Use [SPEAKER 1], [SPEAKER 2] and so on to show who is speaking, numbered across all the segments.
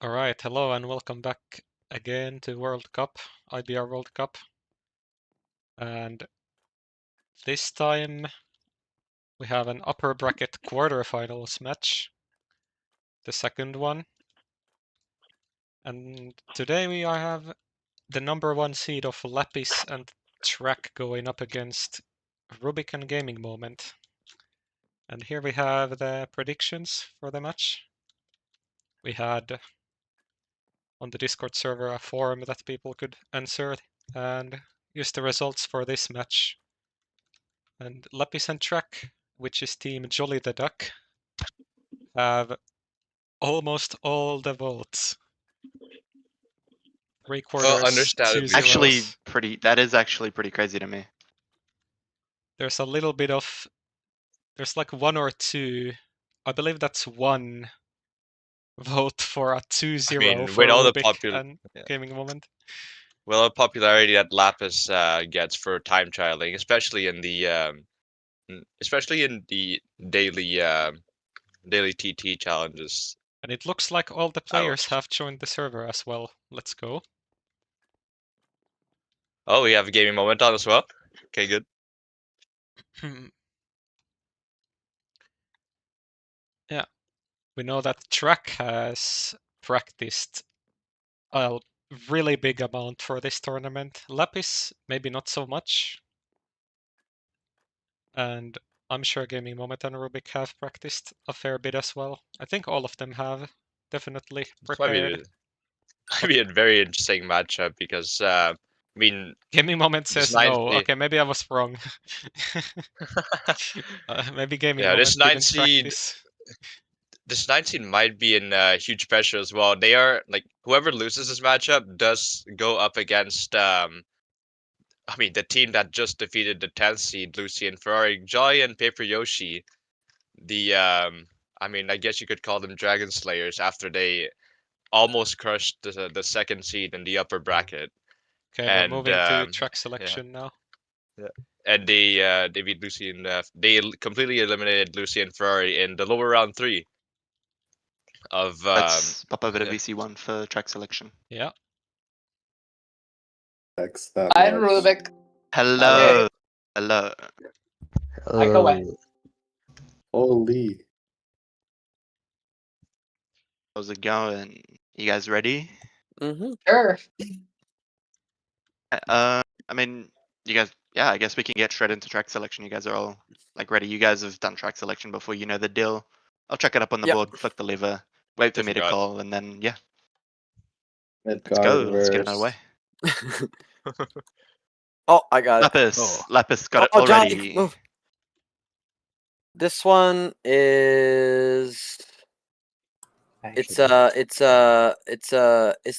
[SPEAKER 1] Alright, hello and welcome back again to World Cup, IBR World Cup. And this time we have an upper bracket quarterfinals match, the second one. And today we have the #1 seed of Lapis and Track going up against Rubik and Gaming Moment. And here we have the predictions for the match. We had on the Discord server a forum that people could answer and use the results for this match. And Lapis and Track, which is team JollyTheDuck, have almost all the votes. 3/4,
[SPEAKER 2] Well, understandably.
[SPEAKER 1] 2 zeros.
[SPEAKER 3] That is actually pretty crazy to me.
[SPEAKER 1] There's a little bit of, there's like 1 or 2, I believe that's 1 vote for a 2-0 for
[SPEAKER 2] with all the
[SPEAKER 1] Rubik and Gaming Moment.
[SPEAKER 2] Well, the popularity that Lapis gets for time trialing, especially in the daily TT challenges.
[SPEAKER 1] And it looks like all the players have joined the server as well. Let's go.
[SPEAKER 2] Oh, we have a Gaming Moment on as well. Okay, good.
[SPEAKER 1] Yeah, we know that Track has practiced a really big amount for this tournament. Lapis, maybe not so much. And I'm sure Gaming Moment and Rubik have practiced a fair bit as well. I think all of them have definitely prepared.
[SPEAKER 2] Might be a very interesting matchup because, I mean...
[SPEAKER 1] Gaming Moment says no. Okay, maybe I was wrong. Maybe Gaming Moment
[SPEAKER 2] this 9
[SPEAKER 1] didn't
[SPEAKER 2] seed...
[SPEAKER 1] practice.
[SPEAKER 2] This 9 seed might be in huge pressure as well. They are, like, whoever loses this matchup does go up against, I mean, the team that just defeated the 10th seed, Lucy and Ferrari, Jolly and Paper Yoshi. The, I mean, I guess you could call them Dragon Slayers after they almost crushed the 2nd seed in the upper bracket.
[SPEAKER 1] Okay, and, we're moving to track selection now.
[SPEAKER 2] Yeah. And they beat Lucy and they completely eliminated Lucy and Ferrari in the lower round 3 of
[SPEAKER 3] Let's pop over to VC1 for track selection.
[SPEAKER 1] Yeah.
[SPEAKER 4] I'm Rubik.
[SPEAKER 3] Hello.
[SPEAKER 4] Okay.
[SPEAKER 3] Hello.
[SPEAKER 4] I go away.
[SPEAKER 5] Holy.
[SPEAKER 3] How's it going? You guys ready?
[SPEAKER 4] Sure.
[SPEAKER 3] I mean, you guys, yeah, I guess we can get straight into track selection. You guys are all like ready. You guys have done track selection before, you know the deal. I'll check it up on the board, flick the lever, wait for me to call, and then, yeah. Let's go, let's get it away.
[SPEAKER 6] Oh, I got
[SPEAKER 3] it. Lapis got it already.
[SPEAKER 6] Johnny, this one is... It's the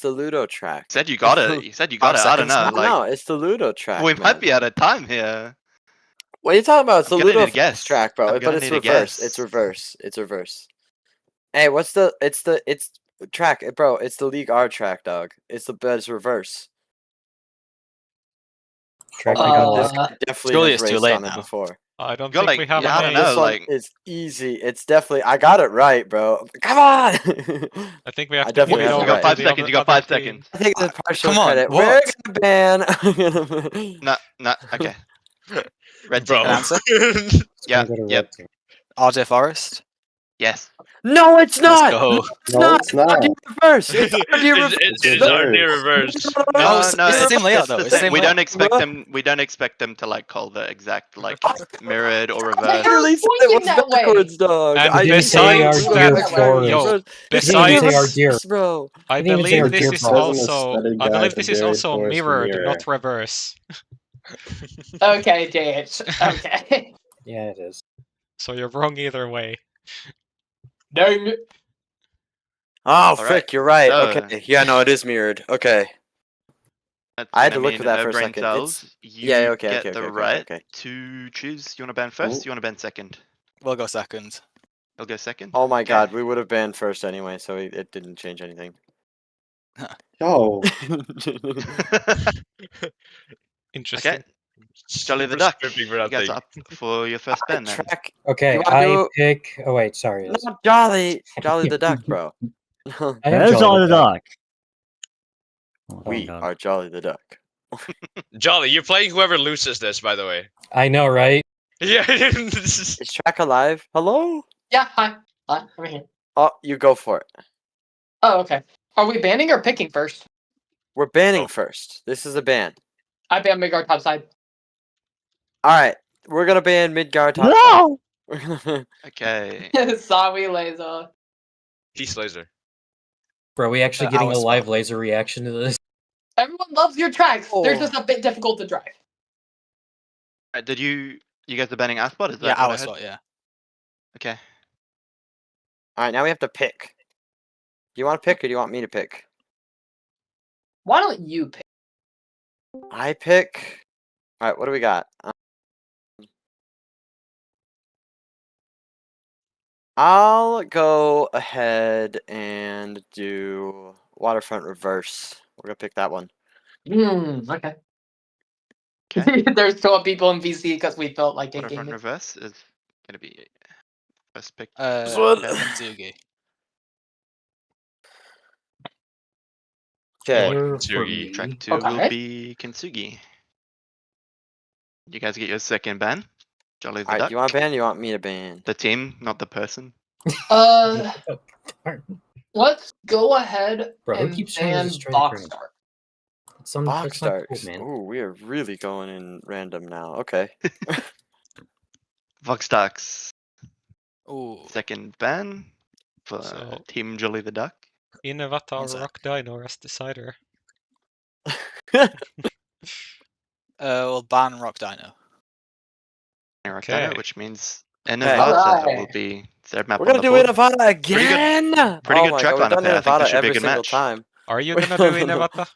[SPEAKER 6] Ludo track.
[SPEAKER 3] You said you got it. You said you got it. I don't know.
[SPEAKER 6] No, it's the Ludo track.
[SPEAKER 3] We might be out of time here.
[SPEAKER 6] What are you talking about? It's the Ludo track, bro.
[SPEAKER 3] But
[SPEAKER 6] it's reverse. It's reverse. It's reverse. Hey, what's the? It's track, bro. It's the League R track, dog. It's reverse. Definitely
[SPEAKER 7] too late
[SPEAKER 6] on it before.
[SPEAKER 1] I don't think we have
[SPEAKER 3] I don't know,
[SPEAKER 6] this one is easy. It's definitely. I got it right, bro. Come on.
[SPEAKER 1] I think we have.
[SPEAKER 3] You got 5 seconds. You got 5 seconds.
[SPEAKER 6] I think the partial
[SPEAKER 7] Come on,
[SPEAKER 6] credit.
[SPEAKER 7] what?
[SPEAKER 6] We're gonna ban.
[SPEAKER 3] No. Okay. Red
[SPEAKER 2] Bro.
[SPEAKER 3] answer. Yeah. Yep.
[SPEAKER 7] RJ Forest.
[SPEAKER 3] Yes.
[SPEAKER 6] No, it's not.
[SPEAKER 7] Go.
[SPEAKER 6] It's not. It's not. Reverse. It's
[SPEAKER 2] It's already reversed.
[SPEAKER 3] No,
[SPEAKER 7] it's the same layout though. It's the same
[SPEAKER 3] we
[SPEAKER 7] layout.
[SPEAKER 3] don't expect them. We don't expect them to like call the exact like mirrored or
[SPEAKER 4] I
[SPEAKER 3] reversed.
[SPEAKER 4] literally said it was backwards,
[SPEAKER 6] dog.
[SPEAKER 1] And besides that, besides,
[SPEAKER 6] bro,
[SPEAKER 1] I believe this is also mirrored, not reverse.
[SPEAKER 4] Okay, JH. Okay.
[SPEAKER 5] Yeah, it is.
[SPEAKER 1] So you're wrong either way.
[SPEAKER 4] No.
[SPEAKER 6] Oh, frick, you're right.
[SPEAKER 3] So-
[SPEAKER 6] Okay. Yeah, no, it is mirrored. Okay. I had to look for that for a second.
[SPEAKER 3] You
[SPEAKER 6] okay,
[SPEAKER 3] get
[SPEAKER 6] okay,
[SPEAKER 3] the
[SPEAKER 6] okay,
[SPEAKER 3] right
[SPEAKER 6] okay.
[SPEAKER 3] to choose. You want to ban first? You want to ban second?
[SPEAKER 7] We'll go second.
[SPEAKER 3] I'll go second.
[SPEAKER 6] Oh my
[SPEAKER 3] Okay.
[SPEAKER 6] god, we would have banned first anyway, so it didn't change anything.
[SPEAKER 5] Yo.
[SPEAKER 1] Interesting.
[SPEAKER 3] Okay. JollyTheDuck, you guys are up for your first ban then.
[SPEAKER 5] Okay,
[SPEAKER 6] You wanna
[SPEAKER 5] I
[SPEAKER 6] do-
[SPEAKER 5] pick. Oh wait, sorry.
[SPEAKER 6] Not JollyTheDuck, bro.
[SPEAKER 8] I am
[SPEAKER 9] There's
[SPEAKER 8] Jolly
[SPEAKER 9] Jolly the Duck.
[SPEAKER 8] Oh,
[SPEAKER 6] We
[SPEAKER 8] God.
[SPEAKER 6] are Jolly the Duck.
[SPEAKER 2] Jolly, you're playing whoever loses this, by the way.
[SPEAKER 8] I know, right?
[SPEAKER 2] Yeah.
[SPEAKER 6] Is Track alive? Hello?
[SPEAKER 4] Yeah, hi. Hi, I'm here.
[SPEAKER 6] Oh, you go for it.
[SPEAKER 4] Oh, okay. Are we banning or picking first?
[SPEAKER 6] We're banning
[SPEAKER 2] Oh.
[SPEAKER 6] first. This is a ban.
[SPEAKER 4] I ban Midgard topside.
[SPEAKER 6] Alright, we're gonna ban Midgard top
[SPEAKER 9] No!
[SPEAKER 6] side.
[SPEAKER 3] Okay.
[SPEAKER 4] Sorry, laser.
[SPEAKER 2] Peace laser.
[SPEAKER 8] Bro, are we actually getting
[SPEAKER 7] our
[SPEAKER 8] a live
[SPEAKER 7] spot.
[SPEAKER 8] laser reaction to this?
[SPEAKER 4] Everyone loves your tracks. They're
[SPEAKER 6] Oh.
[SPEAKER 4] just a bit difficult to drive.
[SPEAKER 3] Alright, did you guys are banning our spot? Is
[SPEAKER 7] Yeah,
[SPEAKER 3] that what I
[SPEAKER 7] our
[SPEAKER 3] heard?
[SPEAKER 7] spot, yeah.
[SPEAKER 3] Okay.
[SPEAKER 6] Alright, now we have to pick. Do you want to pick or do you want me to pick?
[SPEAKER 4] Why don't you pick?
[SPEAKER 6] I pick. Alright, what do we got? I'll go ahead and do Waterfront Reverse. We're gonna pick that one.
[SPEAKER 4] Okay.
[SPEAKER 3] Okay.
[SPEAKER 4] There's 12 people in VC because we felt like it
[SPEAKER 3] Waterfront
[SPEAKER 4] game.
[SPEAKER 3] reverse is gonna be first pick.
[SPEAKER 6] one.
[SPEAKER 7] Kintsugi.
[SPEAKER 6] Okay.
[SPEAKER 8] Here for
[SPEAKER 2] Kintsugi.
[SPEAKER 8] me.
[SPEAKER 3] Track 2 will
[SPEAKER 4] Okay.
[SPEAKER 3] be Kintsugi. You guys get your second ban. Jolly the
[SPEAKER 6] Alright,
[SPEAKER 3] Duck.
[SPEAKER 6] do you want to ban or you want me to ban?
[SPEAKER 3] The team, not the person.
[SPEAKER 4] Let's go ahead
[SPEAKER 8] Bro, who
[SPEAKER 4] and
[SPEAKER 8] keeps trying to
[SPEAKER 4] ban
[SPEAKER 8] destroy the
[SPEAKER 4] box
[SPEAKER 8] crowd?
[SPEAKER 4] start.
[SPEAKER 6] Box
[SPEAKER 8] That's not cool,
[SPEAKER 6] starts.
[SPEAKER 8] man.
[SPEAKER 6] Ooh, we are really going in random now. Okay.
[SPEAKER 3] Vox Ducks.
[SPEAKER 7] Ooh.
[SPEAKER 3] Second ban for
[SPEAKER 1] So-
[SPEAKER 3] Team Jolly the Duck.
[SPEAKER 1] Inevata
[SPEAKER 7] One
[SPEAKER 1] or
[SPEAKER 7] sec.
[SPEAKER 1] Rock Dino as decider.
[SPEAKER 7] We'll ban Rock Dino.
[SPEAKER 3] Rock
[SPEAKER 1] Okay.
[SPEAKER 3] Dino, which means
[SPEAKER 6] Hey.
[SPEAKER 3] Inevata will
[SPEAKER 4] Alright.
[SPEAKER 3] be third map
[SPEAKER 6] We're
[SPEAKER 3] on
[SPEAKER 6] gonna
[SPEAKER 3] the
[SPEAKER 6] do
[SPEAKER 3] board.
[SPEAKER 6] Innevada again.
[SPEAKER 3] pretty
[SPEAKER 6] Oh
[SPEAKER 3] good
[SPEAKER 6] my
[SPEAKER 3] track
[SPEAKER 6] God, we've
[SPEAKER 3] lineup
[SPEAKER 6] done
[SPEAKER 3] there. I think
[SPEAKER 6] Innevada
[SPEAKER 3] this should be a
[SPEAKER 6] every
[SPEAKER 3] good
[SPEAKER 6] single
[SPEAKER 3] match.
[SPEAKER 6] time.
[SPEAKER 1] Are you gonna do Inevata?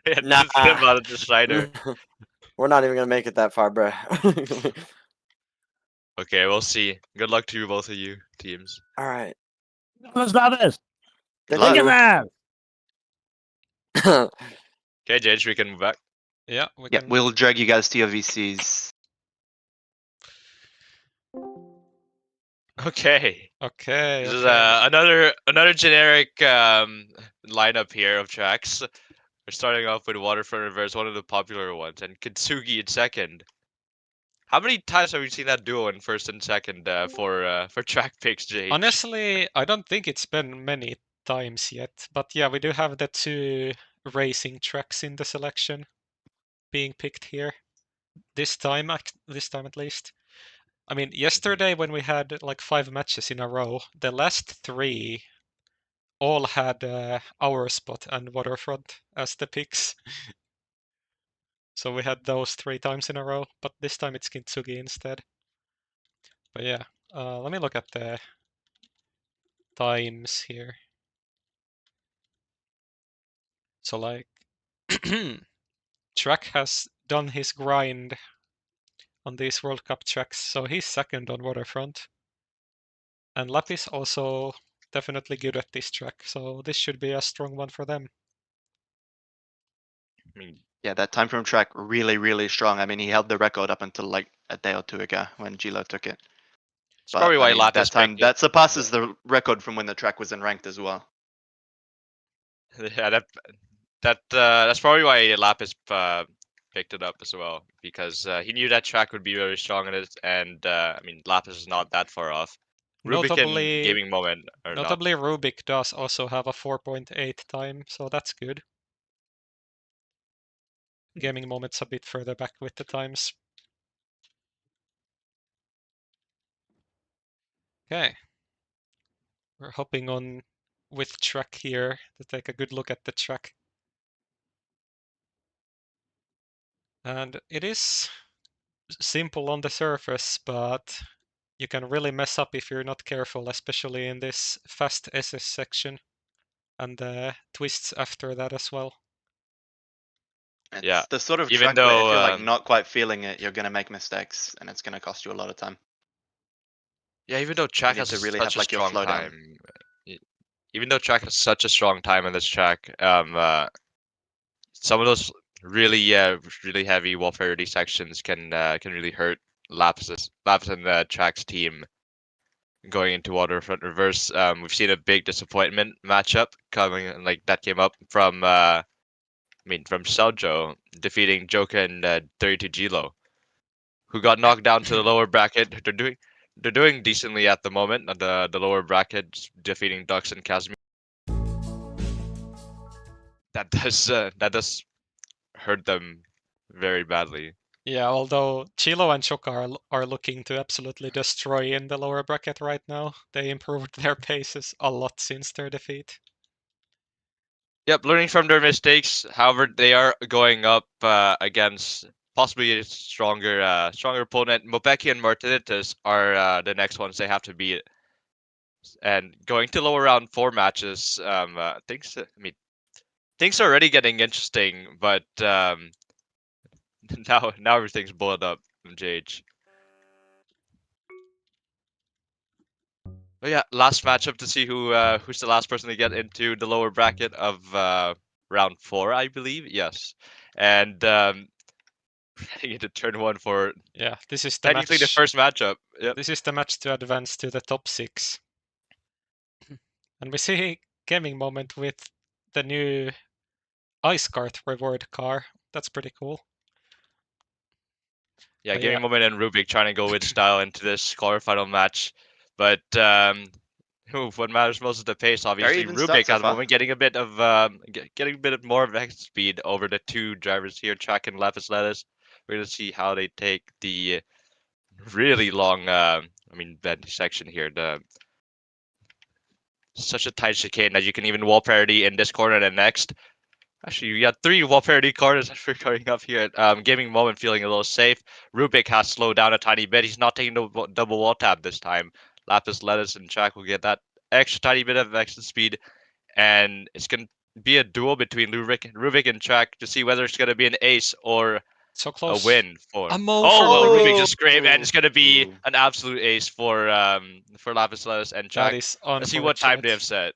[SPEAKER 2] Yeah,
[SPEAKER 6] Nah.
[SPEAKER 2] this is about a decider.
[SPEAKER 6] We're not even gonna make it that far, bruh.
[SPEAKER 2] Okay, we'll see. Good luck to you, both of you teams.
[SPEAKER 6] All right.
[SPEAKER 9] Let's stop this.
[SPEAKER 3] Good
[SPEAKER 9] Look
[SPEAKER 3] luck.
[SPEAKER 9] at that.
[SPEAKER 2] Okay, JH, we can move back.
[SPEAKER 1] Yeah, we
[SPEAKER 3] Yeah,
[SPEAKER 1] can.
[SPEAKER 3] we'll drag you guys to your VCs.
[SPEAKER 2] Okay.
[SPEAKER 1] Okay.
[SPEAKER 2] This is
[SPEAKER 1] okay.
[SPEAKER 2] another generic lineup here of tracks. We're starting off with Waterfront Reverse, one of the popular ones, and Kintsugi in second. How many times have we seen that duo in first and second for track picks, JH?
[SPEAKER 1] Honestly, I don't think it's been many times yet, but yeah, we do have the two racing tracks in the selection being picked here. This time at least. I mean, yesterday when we had like 5 matches in a row, the last 3 all had our spot and Waterfront as the picks. So we had those 3 times in a row, but this time it's Kintsugi instead. But yeah, let me look at the times here. So like, Track has done his grind on these World Cup tracks, so he's second on Waterfront. And Lapis also definitely good at this track, so this should be a strong one for them.
[SPEAKER 2] I mean,
[SPEAKER 3] Yeah, that time from track really, really strong. I mean, he held the record up until like a day or two ago when Gilo took it.
[SPEAKER 2] it's probably why Lapis
[SPEAKER 3] that time
[SPEAKER 2] picked
[SPEAKER 3] that
[SPEAKER 2] it.
[SPEAKER 3] surpasses the record from when the track was in ranked as well.
[SPEAKER 2] Yeah, that's probably why Lapis picked it up as well, because he knew that track would be very strong in it, and I mean Lapis is not that far off. Rubik and
[SPEAKER 1] Notably,
[SPEAKER 2] Gaming Moment are not.
[SPEAKER 1] Rubik does also have a 4.8 time, so that's good. Gaming Moment's a bit further back with the times. Okay. We're hopping on with track here to take a good look at the track. And it is simple on the surface, but you can really mess up if you're not careful, especially in this fast SS section and the twists after that as well.
[SPEAKER 3] It's
[SPEAKER 2] Yeah,
[SPEAKER 3] the sort of
[SPEAKER 2] even
[SPEAKER 3] track where if
[SPEAKER 2] though,
[SPEAKER 3] you're like not quite feeling it, you're gonna make mistakes, and it's gonna cost you a lot of time.
[SPEAKER 2] Yeah, even though track
[SPEAKER 3] need
[SPEAKER 2] has
[SPEAKER 3] to really
[SPEAKER 2] such
[SPEAKER 3] have,
[SPEAKER 2] a
[SPEAKER 3] like, your
[SPEAKER 2] strong
[SPEAKER 3] flow down.
[SPEAKER 2] time, even though track has such a strong time on this track, some of those really heavy wall parity sections can really hurt Lapis and Track's team. going into Waterfront Reverse. We've seen a big disappointment matchup coming, like that came up from from Seljo defeating Joka and 32 Gilo, who got knocked down to the lower bracket. They're doing decently at the moment. The lower bracket defeating Dux and Casimir. That does hurt them very badly.
[SPEAKER 1] Yeah, although Chilo and Choka are looking to absolutely destroy in the lower bracket right now. They improved their paces a lot since their defeat.
[SPEAKER 2] Yep, learning from their mistakes. However, they are going up against possibly a stronger opponent. Mopeki and Martinitas are the next ones they have to beat. And going to lower round 4 matches, things are already getting interesting, but now everything's blown up from JH. But yeah, last matchup to see who's the last person to get into the lower bracket of round 4, I believe. Yes, and heading into turn 1 for
[SPEAKER 1] this is the
[SPEAKER 2] technically the first matchup. Yep.
[SPEAKER 1] This is the match to advance to the top 6. And we see Gaming Moment with the new Ice Cart reward car. That's pretty cool.
[SPEAKER 2] Yeah,
[SPEAKER 1] But
[SPEAKER 2] Gaming Moment and Rubik trying to go with style into this quarterfinal match, but what matters most is the pace. Obviously,
[SPEAKER 3] even start
[SPEAKER 2] Rubik
[SPEAKER 3] so
[SPEAKER 2] at the
[SPEAKER 3] far.
[SPEAKER 2] moment getting a bit of getting a bit more of X speed over the 2 drivers here, Track and Lapis Lettuce. We're gonna see how they take the really long bend section here. Such a tight chicane that you can even wall parity in this corner and the next. Actually, we got 3 wall parity corners that we're going up here. Gaming Moment feeling a little safe. Rubik has slowed down a tiny bit. He's not taking the double wall tap this time. Lapis Lettuce and Track will get that extra tiny bit of extra speed, and it's gonna be a duel between Rubik and Track to see whether it's gonna be an ace or
[SPEAKER 1] So
[SPEAKER 2] a
[SPEAKER 1] close.
[SPEAKER 2] win for.
[SPEAKER 1] A mo
[SPEAKER 2] Oh
[SPEAKER 1] for
[SPEAKER 2] well, Rubik
[SPEAKER 1] Rubik.
[SPEAKER 2] just scraped, and it's gonna be
[SPEAKER 3] Ooh.
[SPEAKER 2] an absolute ace for Lapis Lettuce and Track.
[SPEAKER 1] That is
[SPEAKER 2] Let's see what time they have
[SPEAKER 1] unfortunate.
[SPEAKER 2] set.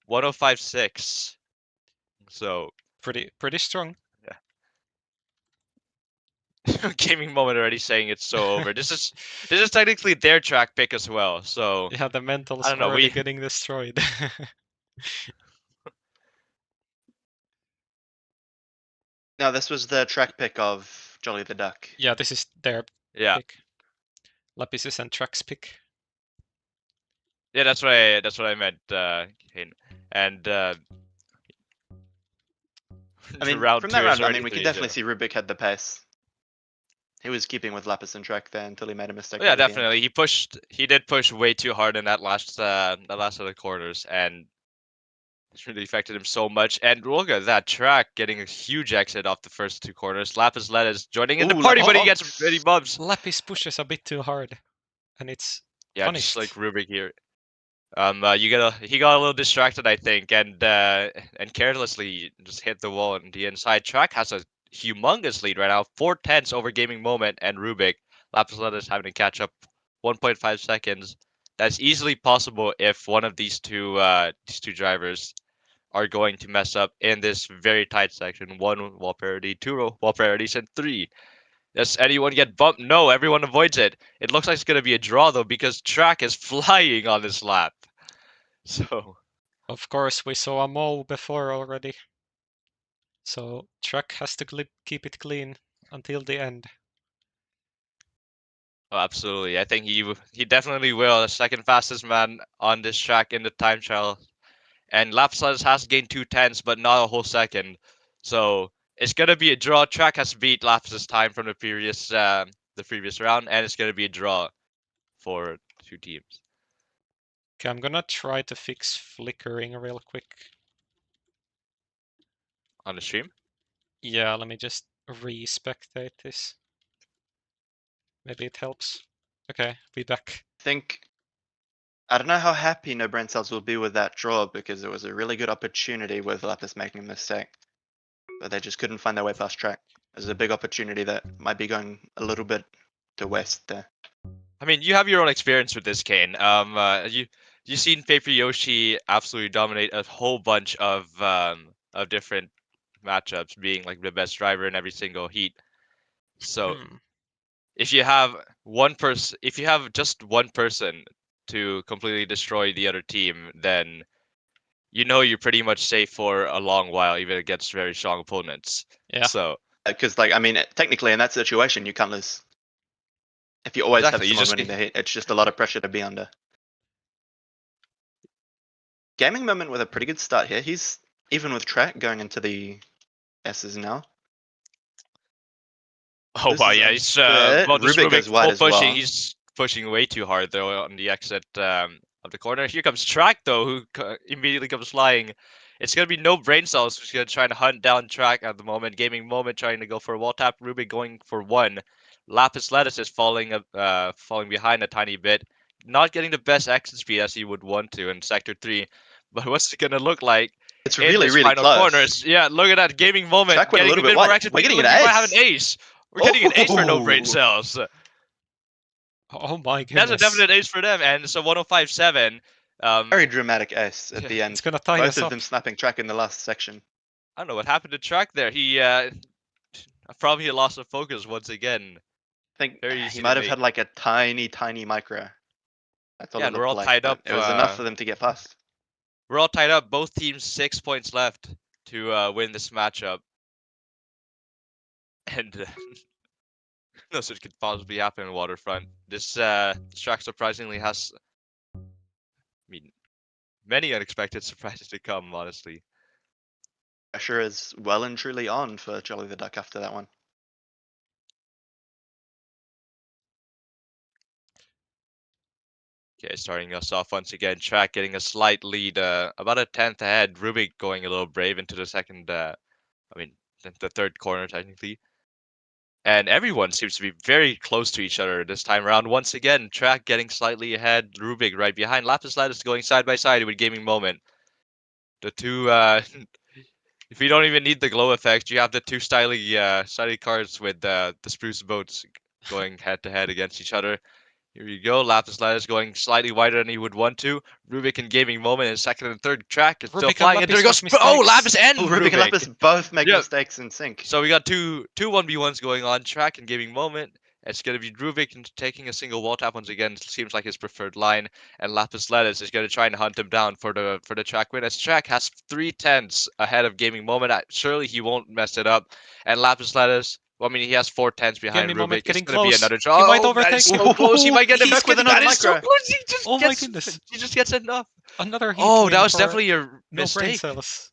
[SPEAKER 2] 105.6. So
[SPEAKER 1] Pretty strong.
[SPEAKER 2] Gaming Moment already saying it's so over. This is technically their track pick as well. So
[SPEAKER 1] Yeah, the mentals
[SPEAKER 2] I don't know.
[SPEAKER 1] already getting destroyed.
[SPEAKER 3] No, this was the track pick of JollyTheDuck.
[SPEAKER 1] Yeah, this is their pick. Lapis's and Track's pick.
[SPEAKER 2] Yeah, that's what I meant, Kane. And
[SPEAKER 3] I mean,
[SPEAKER 2] round
[SPEAKER 3] from
[SPEAKER 2] 2
[SPEAKER 3] that
[SPEAKER 2] is
[SPEAKER 3] round, I
[SPEAKER 2] already
[SPEAKER 3] mean, we can
[SPEAKER 2] 3-0.
[SPEAKER 3] definitely see Rubik had the pace. He was keeping with Lapis and Track there until he made a mistake.
[SPEAKER 2] Oh, yeah,
[SPEAKER 3] right at the end.
[SPEAKER 2] definitely. He did push way too hard in that last of the quarters, and it's really affected him so much. And look at that Track getting a huge exit off the first 2 corners. Lapis Lettuce joining in the
[SPEAKER 3] Ooh,
[SPEAKER 2] party,
[SPEAKER 3] Lapis
[SPEAKER 2] but he gets
[SPEAKER 3] bumps.
[SPEAKER 2] many bumps.
[SPEAKER 1] Lapis pushes a bit too hard, and it's
[SPEAKER 2] Just
[SPEAKER 1] punished.
[SPEAKER 2] like Rubik here. He got a little distracted, I think, and carelessly just hit the wall. And the inside Track has a humongous lead right now, 4/10 over Gaming Moment and Rubik. Lapis Lettuce having to catch up 1.5 seconds. That's easily possible if one of these two drivers are going to mess up in this very tight section. 1 wall parity, 2 wall parodies, and 3. Does anyone get bumped? No, everyone avoids it. It looks like it's going to be a draw, though, because Track is flying on this lap. So,
[SPEAKER 1] of course, we saw a Mo before already. So Track has to keep it clean until the end.
[SPEAKER 2] oh, absolutely. I think he definitely will. The second fastest man on this track in the time trial. And Lapis Lettuce has gained 2/10, but not a whole second. So it's gonna be a draw. Track has beat Lapis's time from the previous round, and it's gonna be a draw for 2 teams.
[SPEAKER 1] Okay, I'm gonna try to fix flickering real quick.
[SPEAKER 2] On the stream?
[SPEAKER 1] Yeah, let me just re-spectate this. Maybe it helps. Okay, be back.
[SPEAKER 3] I don't know how happy No braincells will be with that draw because it was a really good opportunity with Lapis making a mistake. But they just couldn't find their way past Track. There's a big opportunity that might be going a little bit to west there.
[SPEAKER 2] I mean, you have your own experience with this, Kane. You've seen Paper Yoshi absolutely dominate a whole bunch of different matchups, being like the best driver in every single heat. So if you have if you have just one person to completely destroy the other team, then you know you're pretty much safe for a long while, even against very strong opponents.
[SPEAKER 1] Yeah.
[SPEAKER 2] So
[SPEAKER 3] Because, like, I mean, technically in that situation, you can't lose. If you always
[SPEAKER 2] Exactly, you
[SPEAKER 3] have someone
[SPEAKER 2] just
[SPEAKER 3] winning the hit, it's just a lot of pressure to be under. Gaming Moment with a pretty good start here. He's even with track going into the S's now.
[SPEAKER 2] oh
[SPEAKER 3] This
[SPEAKER 2] wow,
[SPEAKER 3] is
[SPEAKER 2] yeah,
[SPEAKER 3] a
[SPEAKER 2] he's
[SPEAKER 3] bit-
[SPEAKER 2] this
[SPEAKER 3] Rubik goes wide
[SPEAKER 2] full
[SPEAKER 3] as
[SPEAKER 2] pushing.
[SPEAKER 3] well.
[SPEAKER 2] He's pushing way too hard though on the exit of the corner. Here comes Track though, who immediately comes flying. It's gonna be no brain cells. Who's gonna try to hunt down Track at the moment. Gaming Moment trying to go for a wall tap. Rubik going for one. Lapis Lettuce is falling behind a tiny bit, not getting the best exit speed as he would want to in Sector 3. But what's it gonna look like?
[SPEAKER 3] It's
[SPEAKER 2] In
[SPEAKER 3] really,
[SPEAKER 2] this
[SPEAKER 3] really
[SPEAKER 2] final
[SPEAKER 3] close.
[SPEAKER 2] corners? Yeah, look at that Gaming Moment
[SPEAKER 3] Track went a
[SPEAKER 2] getting a
[SPEAKER 3] little bit
[SPEAKER 2] bit more
[SPEAKER 3] wide.
[SPEAKER 2] exit
[SPEAKER 3] We're
[SPEAKER 2] speed.
[SPEAKER 3] getting
[SPEAKER 2] Look,
[SPEAKER 3] an
[SPEAKER 2] he might have an
[SPEAKER 3] ace.
[SPEAKER 2] ace. We're getting an ace for no brain
[SPEAKER 3] Ooh.
[SPEAKER 2] cells.
[SPEAKER 1] Oh my
[SPEAKER 2] That's
[SPEAKER 1] goodness.
[SPEAKER 2] a definite ace for them, and so 105.7.
[SPEAKER 3] Very dramatic ace at
[SPEAKER 2] Yeah,
[SPEAKER 3] the end.
[SPEAKER 1] It's gonna tie
[SPEAKER 3] Both
[SPEAKER 1] us
[SPEAKER 3] of
[SPEAKER 1] up.
[SPEAKER 3] them snapping track in the last section.
[SPEAKER 2] I don't know what happened to Track there. He probably lost of focus once again.
[SPEAKER 3] I think
[SPEAKER 2] Very
[SPEAKER 3] he
[SPEAKER 2] easy
[SPEAKER 3] might
[SPEAKER 2] to
[SPEAKER 3] have had
[SPEAKER 2] make.
[SPEAKER 3] like a tiny micro. That's all
[SPEAKER 2] Yeah,
[SPEAKER 3] it
[SPEAKER 2] and we're
[SPEAKER 3] looked
[SPEAKER 2] all
[SPEAKER 3] like,
[SPEAKER 2] tied
[SPEAKER 3] but
[SPEAKER 2] up.
[SPEAKER 3] it was enough for them to get past.
[SPEAKER 2] We're all tied up. Both teams 6 points left to win this matchup, and no such could possibly happen in Waterfront. This track surprisingly has, I mean, many unexpected surprises to come. Honestly.
[SPEAKER 3] Pressure is well and truly on for JollyTheDuck after that one.
[SPEAKER 2] Okay, starting us off once again. Track getting a slight lead, about a tenth ahead. Rubik going a little brave into the second. I mean, the third corner technically. And everyone seems to be very close to each other this time around. Once again, Track getting slightly ahead. Rubik right behind. Lapis Lattice going side by side with Gaming Moment. The two. If you don't even need the glow effect, you have the two styly cards with the spruce boats going head to head against each other. Here you go. Lapis Lattice going slightly wider than he would want to. Rubik and Gaming Moment in second and third. Track is still
[SPEAKER 1] Rubik and
[SPEAKER 2] flying. And there
[SPEAKER 1] Lapis
[SPEAKER 2] goes.
[SPEAKER 1] make
[SPEAKER 2] Oh,
[SPEAKER 1] mistakes.
[SPEAKER 2] Lapis and
[SPEAKER 3] Rubik and Lapis both make
[SPEAKER 2] Yep.
[SPEAKER 3] mistakes in sync.
[SPEAKER 2] So we got two 1v1s going on. Track and Gaming Moment. It's going to be Rubik taking a single wall tap once again. It seems like his preferred line. And Lapis Lettuce is going to try and hunt him down for the Track win. As Track has 3/10s ahead of Gaming Moment. Surely he won't mess it up. And Lapis Lettuce. Well, I mean, he has 4/10s behind
[SPEAKER 1] Gaming
[SPEAKER 2] Rubik.
[SPEAKER 1] Moment
[SPEAKER 2] It's
[SPEAKER 1] getting
[SPEAKER 2] going to be
[SPEAKER 1] close.
[SPEAKER 2] another
[SPEAKER 1] He
[SPEAKER 2] draw.
[SPEAKER 1] might
[SPEAKER 2] That
[SPEAKER 1] overtake
[SPEAKER 2] is so
[SPEAKER 1] him.
[SPEAKER 2] close. He might get the
[SPEAKER 3] He's
[SPEAKER 2] back with
[SPEAKER 3] getting
[SPEAKER 2] another.
[SPEAKER 3] that
[SPEAKER 2] That is so
[SPEAKER 3] micro.
[SPEAKER 2] close. He just
[SPEAKER 1] Oh my
[SPEAKER 2] gets,
[SPEAKER 1] goodness.
[SPEAKER 2] He just gets enough.
[SPEAKER 1] Another heat
[SPEAKER 2] Oh,
[SPEAKER 1] win
[SPEAKER 2] that was
[SPEAKER 1] for
[SPEAKER 2] definitely a
[SPEAKER 1] no brain
[SPEAKER 2] mistake.
[SPEAKER 1] cells.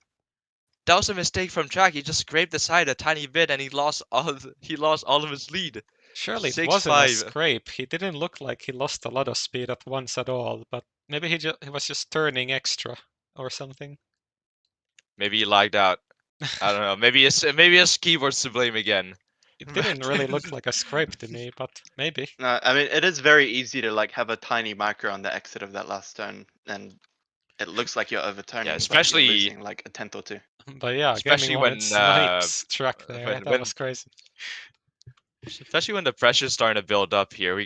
[SPEAKER 2] That was a mistake from Track. He just scraped the side a tiny bit, and he lost all of his lead.
[SPEAKER 1] Surely it
[SPEAKER 2] 6-5.
[SPEAKER 1] wasn't a scrape. He didn't look like he lost a lot of speed at once at all, but maybe he was just turning extra or something.
[SPEAKER 2] Maybe he lagged out. I don't know. Maybe his keyboard's to blame again.
[SPEAKER 1] It didn't really look like a scrape to me, but maybe.
[SPEAKER 3] No, I mean, it is very easy to like have a tiny micro on the exit of that last turn, and it looks like you're overturning, but
[SPEAKER 2] especially-
[SPEAKER 3] you're losing like a tenth or two.
[SPEAKER 1] But yeah,
[SPEAKER 2] Especially
[SPEAKER 1] Gaming
[SPEAKER 2] when,
[SPEAKER 1] Moment snipes Track there.
[SPEAKER 2] when-
[SPEAKER 1] That
[SPEAKER 2] when-
[SPEAKER 1] was crazy.
[SPEAKER 2] Especially when the pressure's starting to build up here.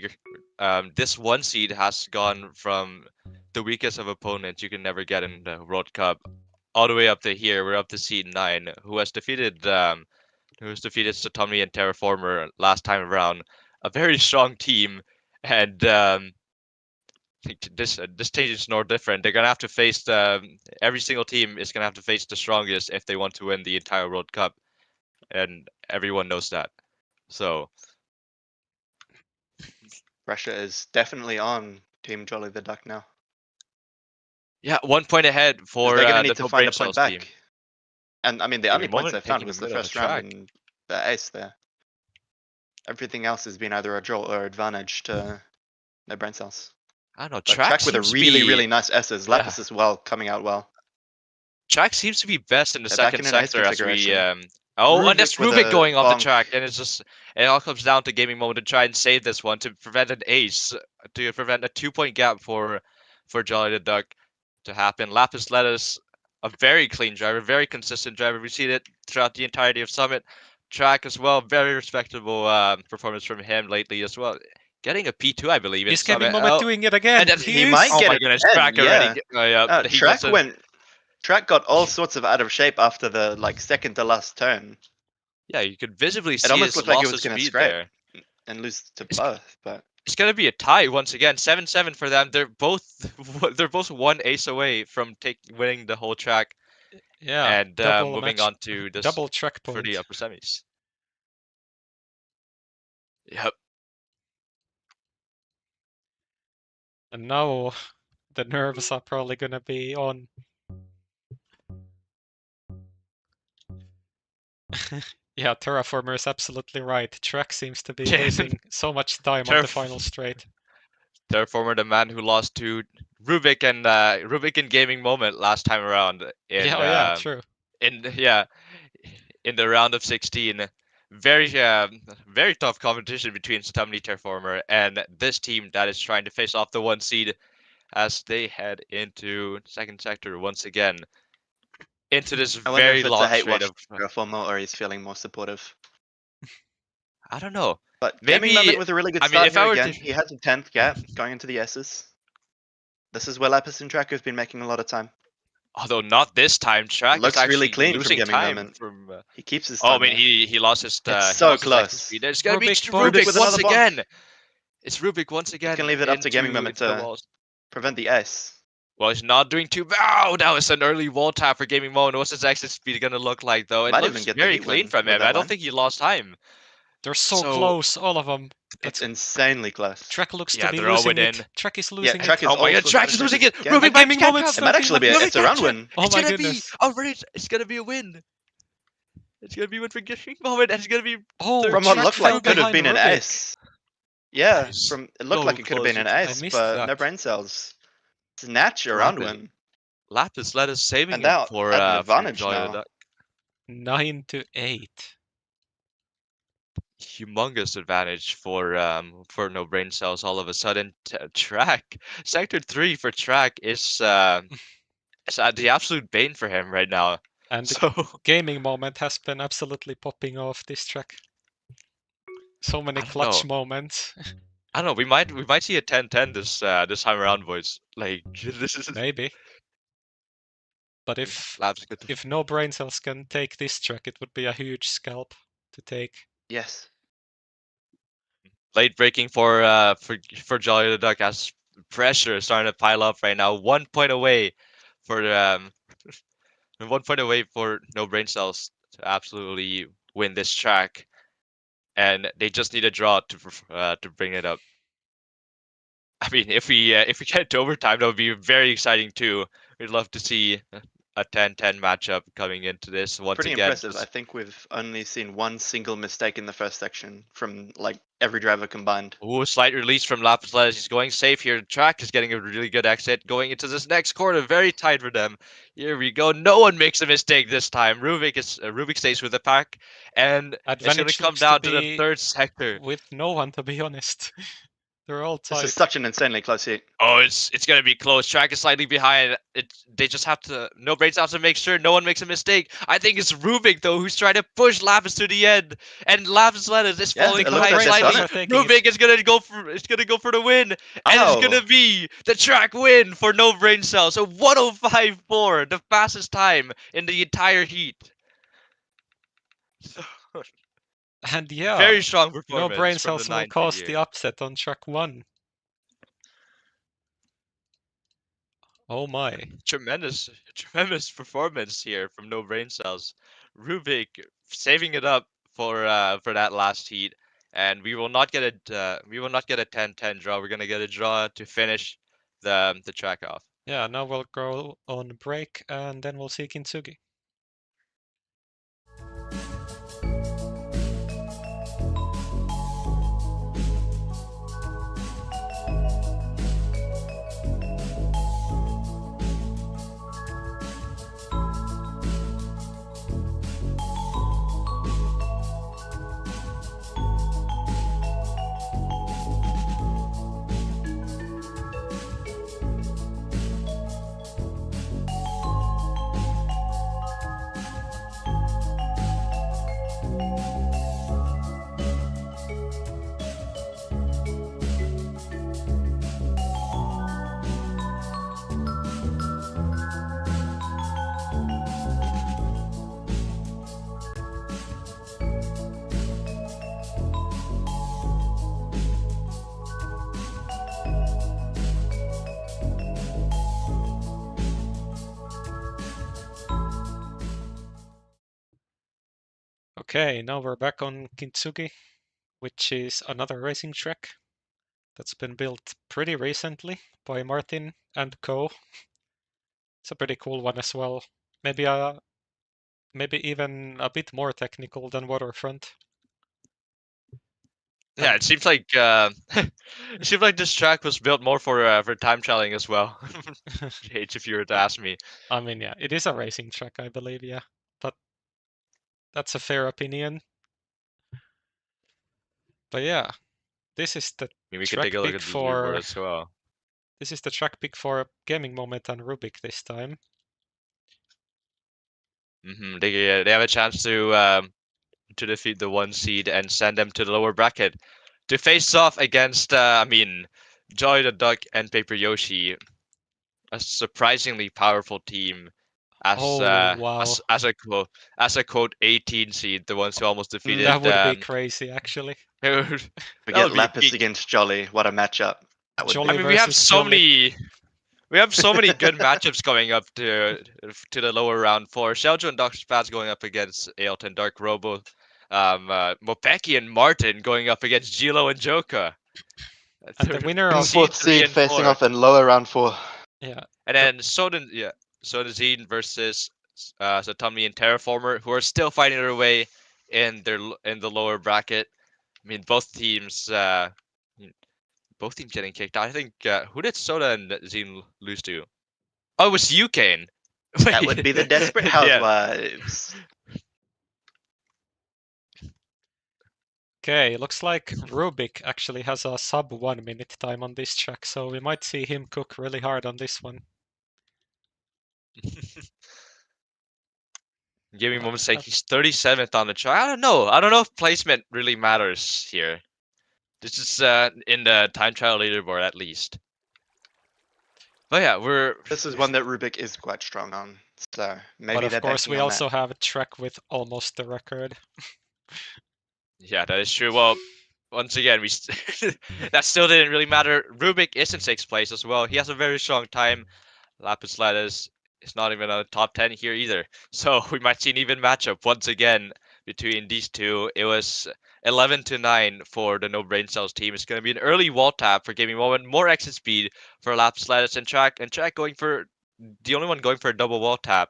[SPEAKER 2] This one seed has gone from the weakest of opponents you can never get in the World Cup all the way up to here. We're up to seed 9, who has defeated Satomi and Terraformer last time around. A very strong team, and this stage is no different. They're gonna have to face every single team is gonna have to face the strongest if they want to win the entire World Cup, and everyone knows that. So
[SPEAKER 3] Pressure is definitely on Team JollyTheDuck now.
[SPEAKER 2] yeah, 1 point ahead
[SPEAKER 3] 'Cause
[SPEAKER 2] for
[SPEAKER 3] they're gonna
[SPEAKER 2] the
[SPEAKER 3] need to
[SPEAKER 2] No
[SPEAKER 3] find
[SPEAKER 2] Brain
[SPEAKER 3] a point
[SPEAKER 2] Cells
[SPEAKER 3] back.
[SPEAKER 2] team.
[SPEAKER 3] And I mean, the
[SPEAKER 2] Gaming
[SPEAKER 3] only points
[SPEAKER 2] Moment
[SPEAKER 3] they found
[SPEAKER 2] taking
[SPEAKER 3] was
[SPEAKER 2] a
[SPEAKER 3] the
[SPEAKER 2] bit of a
[SPEAKER 3] first round
[SPEAKER 2] track.
[SPEAKER 3] and the ace there. Everything else has been either a draw or advantage to no brain cells.
[SPEAKER 2] I don't know.
[SPEAKER 3] But
[SPEAKER 2] Track
[SPEAKER 3] Track with a
[SPEAKER 2] seems to
[SPEAKER 3] really,
[SPEAKER 2] be,
[SPEAKER 3] really nice S's. Lapis as well, coming out well.
[SPEAKER 2] Track seems to be best in the
[SPEAKER 3] They're back
[SPEAKER 2] second
[SPEAKER 3] in an ace
[SPEAKER 2] sector as we
[SPEAKER 3] configuration.
[SPEAKER 2] and that's
[SPEAKER 3] Rubik with
[SPEAKER 2] Rubik
[SPEAKER 3] a
[SPEAKER 2] going off the
[SPEAKER 3] bonk.
[SPEAKER 2] track, and it all comes down to Gaming Moment to try and save this one to prevent an ace, to prevent a 2-point gap for JollyTheDuck to happen. Lapis Lettuce, a very clean driver, very consistent driver. We've seen it throughout the entirety of Summit. Track as well, very respectable performance from him lately as well. Getting a P2, I believe, in
[SPEAKER 1] Is Gaming
[SPEAKER 2] Summit.
[SPEAKER 1] Moment
[SPEAKER 2] Oh,
[SPEAKER 1] doing it again?
[SPEAKER 2] and then
[SPEAKER 3] He might
[SPEAKER 2] oh
[SPEAKER 3] get
[SPEAKER 2] my
[SPEAKER 3] it
[SPEAKER 2] goodness,
[SPEAKER 3] again,
[SPEAKER 2] Track already.
[SPEAKER 3] Track got all sorts of out of shape after the second to last turn.
[SPEAKER 2] Yeah, you could visibly
[SPEAKER 3] It
[SPEAKER 2] see
[SPEAKER 3] almost
[SPEAKER 2] his
[SPEAKER 3] looked like he
[SPEAKER 2] loss
[SPEAKER 3] was
[SPEAKER 2] of
[SPEAKER 3] gonna
[SPEAKER 2] speed
[SPEAKER 3] scrape.
[SPEAKER 2] there.
[SPEAKER 3] and lose to both, but
[SPEAKER 2] It's gonna be a tie once again. 7-7 for them. They're both one ace away from winning the whole track
[SPEAKER 1] Yeah,
[SPEAKER 2] and
[SPEAKER 1] double
[SPEAKER 2] moving
[SPEAKER 1] match,
[SPEAKER 2] on to this
[SPEAKER 1] double track
[SPEAKER 2] for the
[SPEAKER 1] point.
[SPEAKER 2] upper semis. Yep.
[SPEAKER 1] And now the nerves are probably gonna be on. Yeah, Terraformer is absolutely right. Track seems to be
[SPEAKER 2] Yeah.
[SPEAKER 1] losing so much time on the final straight.
[SPEAKER 2] Terraformer, the man who lost to Rubik and Rubik in Gaming Moment last time around in
[SPEAKER 1] Yeah, true.
[SPEAKER 2] in the round of 16. Very very tough competition between Stumney Terraformer and this team that is trying to face off the 1 seed as they head into second sector once again into this
[SPEAKER 3] I wonder
[SPEAKER 2] very
[SPEAKER 3] if it's a
[SPEAKER 2] long
[SPEAKER 3] hate
[SPEAKER 2] straight
[SPEAKER 3] watch
[SPEAKER 2] of
[SPEAKER 3] Terraformer or he's feeling more supportive.
[SPEAKER 2] I don't know.
[SPEAKER 3] But
[SPEAKER 2] Maybe-
[SPEAKER 3] Gaming Moment with a really good
[SPEAKER 2] I mean,
[SPEAKER 3] start
[SPEAKER 2] if I
[SPEAKER 3] here
[SPEAKER 2] were
[SPEAKER 3] again.
[SPEAKER 2] to-
[SPEAKER 3] He has a 10th gap going into the S's. This is where Lapis and Track have been making a lot of time.
[SPEAKER 2] Although not this time, Track
[SPEAKER 3] Looks
[SPEAKER 2] is actually
[SPEAKER 3] really clean from
[SPEAKER 2] losing
[SPEAKER 3] Gaming
[SPEAKER 2] time
[SPEAKER 3] Moment.
[SPEAKER 2] from.
[SPEAKER 3] He keeps his
[SPEAKER 2] Oh, I
[SPEAKER 3] time
[SPEAKER 2] mean,
[SPEAKER 3] there.
[SPEAKER 2] he lost his. He
[SPEAKER 3] It's so
[SPEAKER 2] lost his exit
[SPEAKER 3] close.
[SPEAKER 2] speed. It's gonna be
[SPEAKER 1] Rubik bomb.
[SPEAKER 3] Rubik with
[SPEAKER 2] once
[SPEAKER 3] another bomb.
[SPEAKER 2] again. It's Rubik once again.
[SPEAKER 3] can leave it up to Gaming Moment
[SPEAKER 2] into the
[SPEAKER 3] to-
[SPEAKER 2] walls.
[SPEAKER 3] Prevent the ace.
[SPEAKER 2] Well, he's not doing too bad. Oh, that was an early wall tap for Gaming Moment. What's his exit speed gonna look like, though? It
[SPEAKER 3] Might
[SPEAKER 2] looks
[SPEAKER 3] even get the
[SPEAKER 2] very
[SPEAKER 3] heat
[SPEAKER 2] clean
[SPEAKER 3] win
[SPEAKER 2] from
[SPEAKER 3] with
[SPEAKER 2] him.
[SPEAKER 3] that
[SPEAKER 2] I don't
[SPEAKER 3] line.
[SPEAKER 2] think he lost time.
[SPEAKER 1] They're so
[SPEAKER 2] So-
[SPEAKER 1] close, all of them.
[SPEAKER 3] It's insanely close.
[SPEAKER 1] Track looks
[SPEAKER 2] Yeah,
[SPEAKER 1] to be
[SPEAKER 2] they're all
[SPEAKER 1] losing it.
[SPEAKER 2] within.
[SPEAKER 1] Track is
[SPEAKER 3] Yeah,
[SPEAKER 1] losing
[SPEAKER 3] Track
[SPEAKER 1] it.
[SPEAKER 3] is
[SPEAKER 2] Oh my god,
[SPEAKER 3] also
[SPEAKER 2] Track is
[SPEAKER 3] trying to
[SPEAKER 2] losing
[SPEAKER 3] take
[SPEAKER 2] it!
[SPEAKER 3] his gap.
[SPEAKER 2] Rubik
[SPEAKER 1] And
[SPEAKER 2] might
[SPEAKER 1] Gaming
[SPEAKER 2] catch
[SPEAKER 1] Moments
[SPEAKER 2] up!
[SPEAKER 3] It might actually be
[SPEAKER 1] Rubik
[SPEAKER 3] it's a round
[SPEAKER 1] capture.
[SPEAKER 3] win.
[SPEAKER 1] Oh
[SPEAKER 2] It's
[SPEAKER 1] my
[SPEAKER 2] gonna
[SPEAKER 1] goodness.
[SPEAKER 2] be already. It's gonna be a win. It's gonna be a win for Gaming Moment, and it's gonna be.
[SPEAKER 1] Oh,
[SPEAKER 3] From what
[SPEAKER 1] Track
[SPEAKER 3] looked
[SPEAKER 1] fell
[SPEAKER 3] like could have
[SPEAKER 1] behind
[SPEAKER 3] been an
[SPEAKER 1] Rubik.
[SPEAKER 3] ace. Yeah,
[SPEAKER 2] Nice.
[SPEAKER 3] from it looked
[SPEAKER 2] So
[SPEAKER 3] like it could have been an
[SPEAKER 2] close.
[SPEAKER 3] ace,
[SPEAKER 1] missed
[SPEAKER 3] but no
[SPEAKER 1] that.
[SPEAKER 3] brain cells. Snatch a
[SPEAKER 2] What
[SPEAKER 3] round
[SPEAKER 2] happened?
[SPEAKER 3] win.
[SPEAKER 2] Lapis led us saving
[SPEAKER 3] And
[SPEAKER 2] him
[SPEAKER 3] now
[SPEAKER 2] for
[SPEAKER 3] at an advantage
[SPEAKER 2] Jolly
[SPEAKER 3] now.
[SPEAKER 2] the Duck.
[SPEAKER 1] 9-8.
[SPEAKER 2] Humongous advantage for no brain cells. All of a sudden, Track sector 3 for Track is the absolute bane for him right now.
[SPEAKER 1] And the
[SPEAKER 2] So
[SPEAKER 1] Gaming Moment has been absolutely popping off this track. So many
[SPEAKER 2] I don't
[SPEAKER 1] clutch
[SPEAKER 2] know.
[SPEAKER 1] moments.
[SPEAKER 2] I don't know. We might see a 10-10 this time around, boys. Like this is
[SPEAKER 1] Maybe. But if
[SPEAKER 2] Labs good to
[SPEAKER 1] no brain cells can take this track, it would be a huge scalp to take.
[SPEAKER 3] Yes.
[SPEAKER 2] late breaking for Jolly the Duck as pressure is starting to pile up right now. 1 point away for 1 point away for no brain cells to absolutely win this track, and they just need a draw to bring it up. I mean, if we get to overtime, that would be very exciting too. We'd love to see a 10-10 matchup coming into this once
[SPEAKER 3] Pretty
[SPEAKER 2] again.
[SPEAKER 3] impressive. I think we've only seen one single mistake in the first section from like every driver combined.
[SPEAKER 2] Ooh, slight release from Lapis. He's going safe here. Track is getting a really good exit going into this next corner. Very tight for them. Here we go. No one makes a mistake this time. Rubik stays with the pack, and it's going
[SPEAKER 1] Advantage
[SPEAKER 2] to come
[SPEAKER 1] looks
[SPEAKER 2] down
[SPEAKER 1] to
[SPEAKER 2] to the
[SPEAKER 1] be
[SPEAKER 2] third sector.
[SPEAKER 1] with no one, to be honest. They're all
[SPEAKER 3] This
[SPEAKER 1] tight.
[SPEAKER 3] is such an insanely close hit.
[SPEAKER 2] Oh, it's going to be close. Track is slightly behind. They just have to. No brains have to make sure no one makes a mistake. I think it's Rubik though who's trying to push Lapis to the end, and Lapis is
[SPEAKER 3] Yeah,
[SPEAKER 2] falling
[SPEAKER 3] it looks
[SPEAKER 2] behind
[SPEAKER 3] like they've done
[SPEAKER 2] slightly.
[SPEAKER 3] it.
[SPEAKER 1] Taking
[SPEAKER 2] Rubik is going to go for the win, and it's
[SPEAKER 3] Oh.
[SPEAKER 2] going to be the track win for no brain cells. So 1:05.4, the fastest time in the entire heat.
[SPEAKER 1] And yeah,
[SPEAKER 2] Very strong
[SPEAKER 1] no
[SPEAKER 2] performance
[SPEAKER 1] brain
[SPEAKER 2] from the
[SPEAKER 1] cells will
[SPEAKER 2] 9
[SPEAKER 1] cause
[SPEAKER 2] here.
[SPEAKER 1] the upset on track 1. Oh my.
[SPEAKER 2] Tremendous performance here from No Brain Cells. Rubik saving it up for that last heat, and we will not get a 10-10 draw. We're gonna get a draw to finish the track off.
[SPEAKER 1] Yeah, now we'll go on break and then we'll see Kintsugi. Okay, now we're back on Kintsugi, which is another racing track that's been built pretty recently by Martin and co. It's a pretty cool one as well. Maybe even a bit more technical than Waterfront.
[SPEAKER 2] Yeah, it seems like this track was built more for time trialing as well. H, if you were to ask me.
[SPEAKER 1] I mean, yeah, it is a racing track, I believe, yeah. But that's a fair opinion. But yeah, this is the
[SPEAKER 2] We could
[SPEAKER 1] track
[SPEAKER 2] take a look
[SPEAKER 1] pick
[SPEAKER 2] at the leaderboard
[SPEAKER 1] for
[SPEAKER 2] as well.
[SPEAKER 1] this is the track pick for Gaming Moment and Rubik this time.
[SPEAKER 2] They have a chance to defeat the 1 seed and send them to the lower bracket to face off against JollyTheDuck and Paper Yoshi, a surprisingly powerful team. As
[SPEAKER 1] Oh wow,
[SPEAKER 2] as a quote 18 seed, the ones who almost defeated.
[SPEAKER 1] that would be crazy, actually.
[SPEAKER 3] We get Lapis against Jolly. What a matchup that would
[SPEAKER 1] Jolly
[SPEAKER 3] be.
[SPEAKER 2] we have
[SPEAKER 1] versus
[SPEAKER 2] so
[SPEAKER 1] Jolly.
[SPEAKER 2] many good matchups coming up to the lower round 4. Sheljo and Dr. Spaz going up against Ailton, Dark Robo, Mopeki and Martin going up against Gilo and Joka.
[SPEAKER 1] And the winner
[SPEAKER 3] And
[SPEAKER 1] of
[SPEAKER 3] fourth seed facing off in lower round 4.
[SPEAKER 1] Yeah.
[SPEAKER 2] And then Soda Zine versus Satomi and Terraformer, who are still fighting their way in the lower bracket. I mean, both teams getting kicked out. I think who did Soda and Zine lose to? Oh, it was Ukane.
[SPEAKER 3] That would be the Desperate Housewives.
[SPEAKER 1] Okay, looks like Rubik actually has a sub 1 minute time on this track, so we might see him cook really hard on this one.
[SPEAKER 2] Gaming Moment saying he's 37th on the track. I don't know if placement really matters here. This is in the time trial leaderboard at least. But yeah,
[SPEAKER 3] This is one that Rubik is quite strong on. So maybe
[SPEAKER 1] but of course we also have a track with almost the record.
[SPEAKER 2] Yeah, that is true. Well, once again, that still didn't really matter. Rubik is in 6th place as well. He has a very strong time. Lapis Latus is not even on the top 10 here either. So we might see an even matchup once again between these two. It was 11-9 for the No Brain Cells team. It's going to be an early wall tap for Gaming Moment, more exit speed for Lapis Latus and Track going for the only one going for a double wall tap.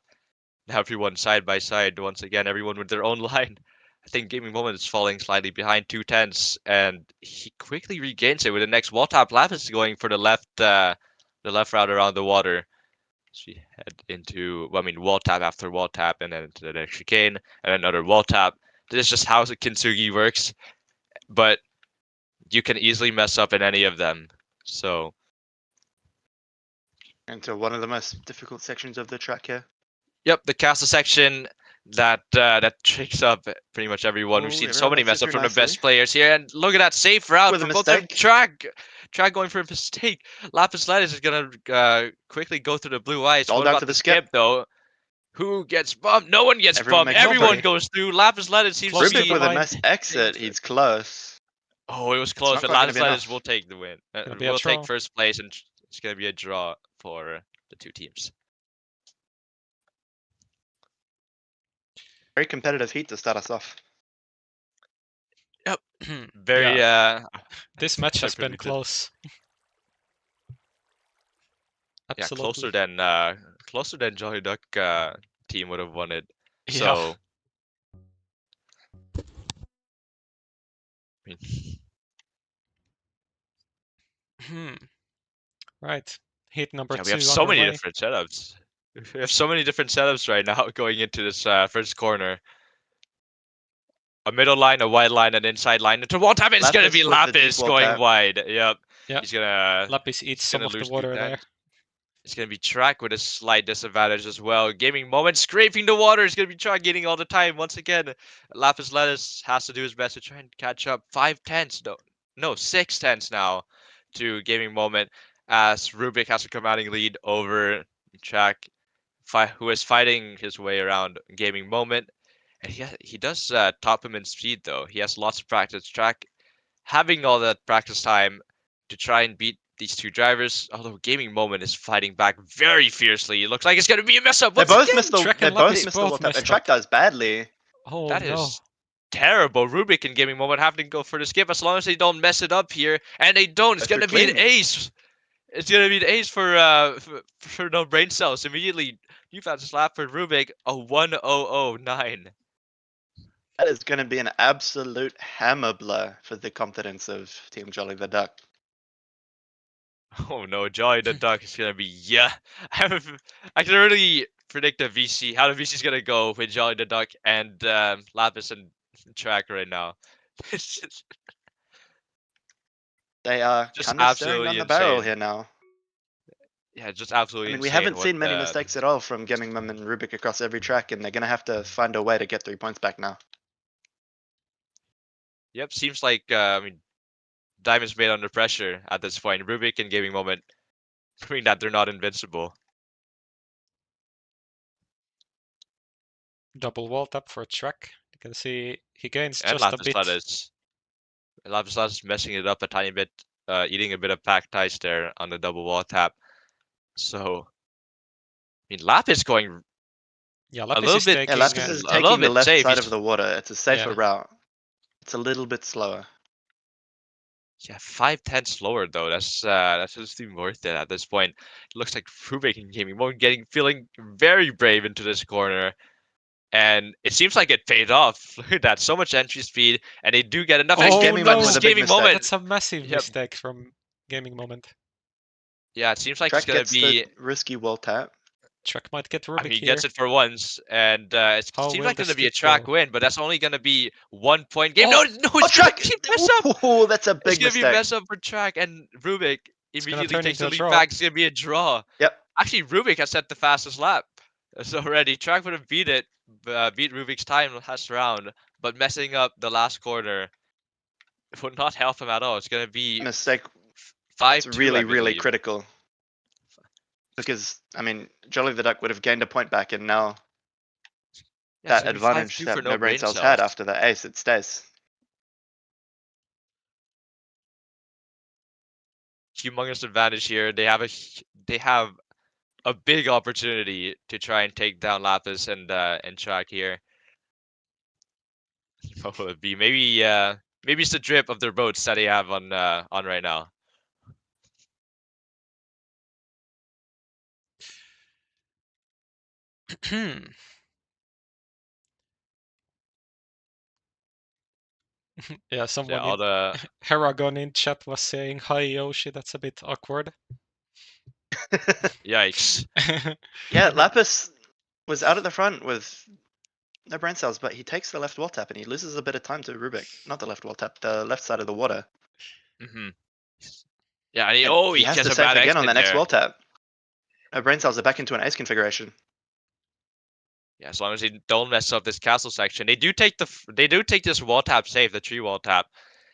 [SPEAKER 2] Now everyone side by side once again, everyone with their own line. I think Gaming Moment is falling slightly behind 2/10, and he quickly regains it with the next wall tap. Lapis going for the left route around the water. So we head into, wall tap after wall tap, and then into the next chicane, and another wall tap. This is just how the Kintsugi works, but you can easily mess up in any of them. So
[SPEAKER 3] into one of the most difficult sections of the track here.
[SPEAKER 2] Yep, the castle section that tricks up pretty much everyone. We've seen so many mess up from the best players here, and look at that safe route
[SPEAKER 3] with
[SPEAKER 2] for both of them. Track going for a mistake. Lapis Latus is gonna quickly go through the blue ice.
[SPEAKER 3] All down to the skip
[SPEAKER 2] though. Who gets bumped? No one gets bumped. Everyone goes through. Lapis Latus seems to be
[SPEAKER 3] with a nice exit. He's close.
[SPEAKER 2] Oh, it was close, but Lapis Latus will take the win. We'll take first place, and it's gonna be a draw for the two teams.
[SPEAKER 3] Very competitive heat to start us off.
[SPEAKER 2] Yep. Very.
[SPEAKER 1] This match has been close. Absolutely.
[SPEAKER 2] Yeah, closer than JollyTheDuck team would have won it. So.
[SPEAKER 1] Right. Heat number 2.
[SPEAKER 2] We have so many different setups. We have so many different setups right now going into this first corner. A middle line, a wide line, an inside line. Into wall tap, it's gonna be Lapis going wide. Yep. He's gonna.
[SPEAKER 1] Lapis eats some of the water there.
[SPEAKER 2] It's gonna be Track with a slight disadvantage as well. Gaming Moment scraping the water. It's gonna be Track getting all the time once again. Lapis Latus has to do his best to try and catch up. 5/10, no 6/10 now to Gaming Moment as Rubik has a commanding lead over Track, who is fighting his way around Gaming Moment. And he does top him in speed though. He has lots of practice. Track having all that practice time to try and beat these two drivers. Although Gaming Moment is fighting back very fiercely. It looks like it's gonna be a mess up.
[SPEAKER 3] They both missed the wall tap, and Track does badly.
[SPEAKER 1] Oh
[SPEAKER 2] that
[SPEAKER 1] no.
[SPEAKER 2] is terrible. Rubik in gaming moment having to go for the skip as long as they don't mess it up here, and they don't. It's
[SPEAKER 3] Go
[SPEAKER 2] gonna
[SPEAKER 3] through
[SPEAKER 2] be an
[SPEAKER 3] clean.
[SPEAKER 2] ace. It's gonna be an ace for no brain cells immediately. You've had a slap for Rubik, a 1009.
[SPEAKER 3] That is going to be an absolute hammer blow for the confidence of Team JollyTheDuck.
[SPEAKER 2] Oh no, Jolly the Duck is gonna be I can already predict the VC how the VC is gonna go with Jolly the Duck and Lapis and Track right now. It's
[SPEAKER 3] They are
[SPEAKER 2] just
[SPEAKER 3] kind of staring
[SPEAKER 2] absolutely
[SPEAKER 3] on the barrel
[SPEAKER 2] insane.
[SPEAKER 3] here now.
[SPEAKER 2] Yeah, just absolutely
[SPEAKER 3] I mean, we
[SPEAKER 2] insane.
[SPEAKER 3] haven't
[SPEAKER 2] what
[SPEAKER 3] seen many
[SPEAKER 2] the-
[SPEAKER 3] mistakes at all from Gaming Mum and Rubik across every track, and they're going to have to find a way to get 3 points back now.
[SPEAKER 2] Yep, seems like I mean, Diamond's made under pressure at this point. Rubik in gaming moment, proving that they're not invincible.
[SPEAKER 1] Double wall tap for Trek. You can see he gains
[SPEAKER 2] And
[SPEAKER 1] just a bit.
[SPEAKER 2] Lapis is messing it up a tiny bit, eating a bit of packed ice there on the double wall tap. So, I mean, Lapis going
[SPEAKER 1] Yeah,
[SPEAKER 2] a
[SPEAKER 1] Lapis
[SPEAKER 2] little
[SPEAKER 1] is
[SPEAKER 2] bit,
[SPEAKER 1] taking.
[SPEAKER 3] Yeah, Lapis is
[SPEAKER 2] a little
[SPEAKER 3] taking the
[SPEAKER 2] bit
[SPEAKER 3] left
[SPEAKER 2] safe.
[SPEAKER 3] side
[SPEAKER 2] He's-
[SPEAKER 3] of the water. It's a safer
[SPEAKER 1] Yeah.
[SPEAKER 3] route. It's a little bit slower.
[SPEAKER 2] Yeah, 5/10 slower though. That's just even worth it at this point. It looks like Rubik in gaming mode feeling very brave into this corner. And it seems like it paid off. Look at that, so much entry speed, and they do get enough.
[SPEAKER 1] Oh,
[SPEAKER 2] Actually,
[SPEAKER 3] Gaming
[SPEAKER 1] no.
[SPEAKER 3] Mum with a big
[SPEAKER 2] gaming
[SPEAKER 3] mistake.
[SPEAKER 2] moment.
[SPEAKER 1] That's a massive
[SPEAKER 2] Yep.
[SPEAKER 1] mistake from Gaming Moment.
[SPEAKER 2] Yeah, it seems like
[SPEAKER 3] Track
[SPEAKER 2] it's gonna
[SPEAKER 3] gets
[SPEAKER 2] be.
[SPEAKER 3] the risky wall tap.
[SPEAKER 1] Trek might get
[SPEAKER 2] I
[SPEAKER 1] Rubik
[SPEAKER 2] mean, he
[SPEAKER 1] here.
[SPEAKER 2] gets it for once, and it
[SPEAKER 1] How
[SPEAKER 2] seems
[SPEAKER 1] will
[SPEAKER 2] like
[SPEAKER 1] the
[SPEAKER 2] gonna be a
[SPEAKER 1] skip
[SPEAKER 2] track
[SPEAKER 1] go?
[SPEAKER 2] win, but that's only gonna be 1 point game.
[SPEAKER 1] Oh,
[SPEAKER 2] No,
[SPEAKER 3] Oh,
[SPEAKER 2] it's
[SPEAKER 3] Track!
[SPEAKER 2] gonna be a mess up.
[SPEAKER 3] Oh, that's a
[SPEAKER 2] It's
[SPEAKER 3] big
[SPEAKER 2] gonna be a
[SPEAKER 3] mistake.
[SPEAKER 2] mess up for track, and Rubik
[SPEAKER 1] It's gonna
[SPEAKER 2] immediately
[SPEAKER 1] turn
[SPEAKER 2] takes
[SPEAKER 1] into
[SPEAKER 2] the
[SPEAKER 1] a
[SPEAKER 2] lead
[SPEAKER 1] draw.
[SPEAKER 2] back. It's gonna be a draw.
[SPEAKER 3] Yep.
[SPEAKER 2] Actually, Rubik has set the fastest lap. So already, track would have beat Rubik's time last round, but messing up the last corner would not help him at all. It's gonna be
[SPEAKER 3] Mistake.
[SPEAKER 2] 5-2,
[SPEAKER 3] It's really,
[SPEAKER 2] I
[SPEAKER 3] really
[SPEAKER 2] believe.
[SPEAKER 3] critical. Because, I mean, JollyTheDuck would have gained a point back, and now
[SPEAKER 2] Yeah, it's
[SPEAKER 3] that
[SPEAKER 2] gonna be
[SPEAKER 3] advantage
[SPEAKER 2] 5-2
[SPEAKER 3] that
[SPEAKER 2] for
[SPEAKER 3] No Brain Cells had after the ace, it stays.
[SPEAKER 2] Humongous advantage here. They have a big opportunity to try and take down Lapis and track here. What will it be? Maybe it's the drip of their boats that they have on right now.
[SPEAKER 1] Yeah, someone
[SPEAKER 2] all
[SPEAKER 1] in
[SPEAKER 2] the
[SPEAKER 1] Heragon in chat was saying, "Hi Yoshi," that's a bit awkward.
[SPEAKER 2] yikes.
[SPEAKER 3] Yeah, Lapis was out at the front with No Brain Cells, but he takes the left wall tap and he loses a bit of time to Rubik. Not the left wall tap, the left side of the water.
[SPEAKER 2] Yeah, and he
[SPEAKER 3] He has
[SPEAKER 2] gets
[SPEAKER 3] to
[SPEAKER 2] a
[SPEAKER 3] save
[SPEAKER 2] bad
[SPEAKER 3] again on the
[SPEAKER 2] exit
[SPEAKER 3] next
[SPEAKER 2] there.
[SPEAKER 3] wall tap. No Brain Cells are back into an ace configuration.
[SPEAKER 2] Yeah, as long as they don't mess up this castle section, they do take this wall tap safe, the tree wall tap,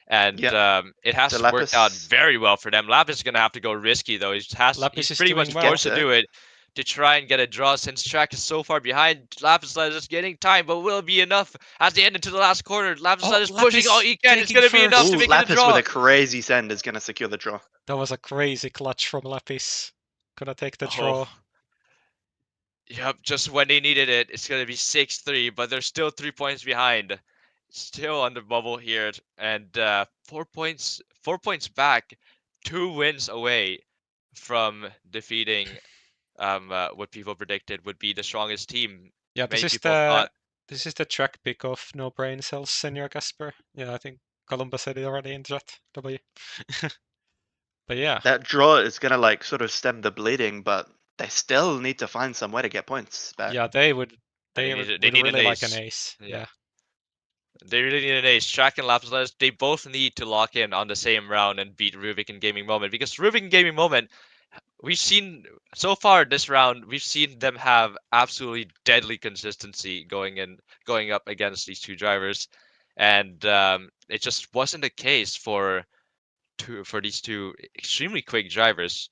[SPEAKER 2] and it has
[SPEAKER 3] So
[SPEAKER 2] worked out
[SPEAKER 3] Lapis-
[SPEAKER 2] very well for them. Lapis is gonna have to go risky though. He's
[SPEAKER 1] Lapis is
[SPEAKER 2] pretty
[SPEAKER 1] doing
[SPEAKER 2] much
[SPEAKER 1] well.
[SPEAKER 2] forced to do it to try and get a draw since track is so far behind. Lapis is just getting time, but will it be enough as they end into the last corner? Lapis is pushing all he can. It's gonna be enough to
[SPEAKER 3] Ooh,
[SPEAKER 2] make it a
[SPEAKER 3] Lapis
[SPEAKER 2] draw.
[SPEAKER 3] with a crazy send is gonna secure the draw.
[SPEAKER 1] That was a crazy clutch from Lapis. Gonna take the draw.
[SPEAKER 2] Yep, just when they needed it, it's gonna be 6-3, but they're still 3 points behind. Still on the bubble here, and 4 points back, 2 wins away from defeating what people predicted would be the strongest team.
[SPEAKER 1] Yeah,
[SPEAKER 2] Many people thought.
[SPEAKER 1] This is the track pick of No Brain Cells, Senior Casper. Yeah, I think Columba said it already in chat. W. But yeah.
[SPEAKER 3] That draw is gonna like sort of stem the bleeding, but they still need to find some way to get points back.
[SPEAKER 1] Yeah, they would
[SPEAKER 2] They
[SPEAKER 1] would
[SPEAKER 2] need
[SPEAKER 1] really
[SPEAKER 2] an
[SPEAKER 1] like
[SPEAKER 2] ace.
[SPEAKER 1] an ace. Yeah.
[SPEAKER 2] They really need an ace. Track and Lapis, they both need to lock in on the same round and beat Rubik in Gaming Moment, because Rubik in Gaming Moment, we've seen so far this round, we've seen them have absolutely deadly consistency going up against these two drivers, and it just wasn't the case for these two extremely quick drivers.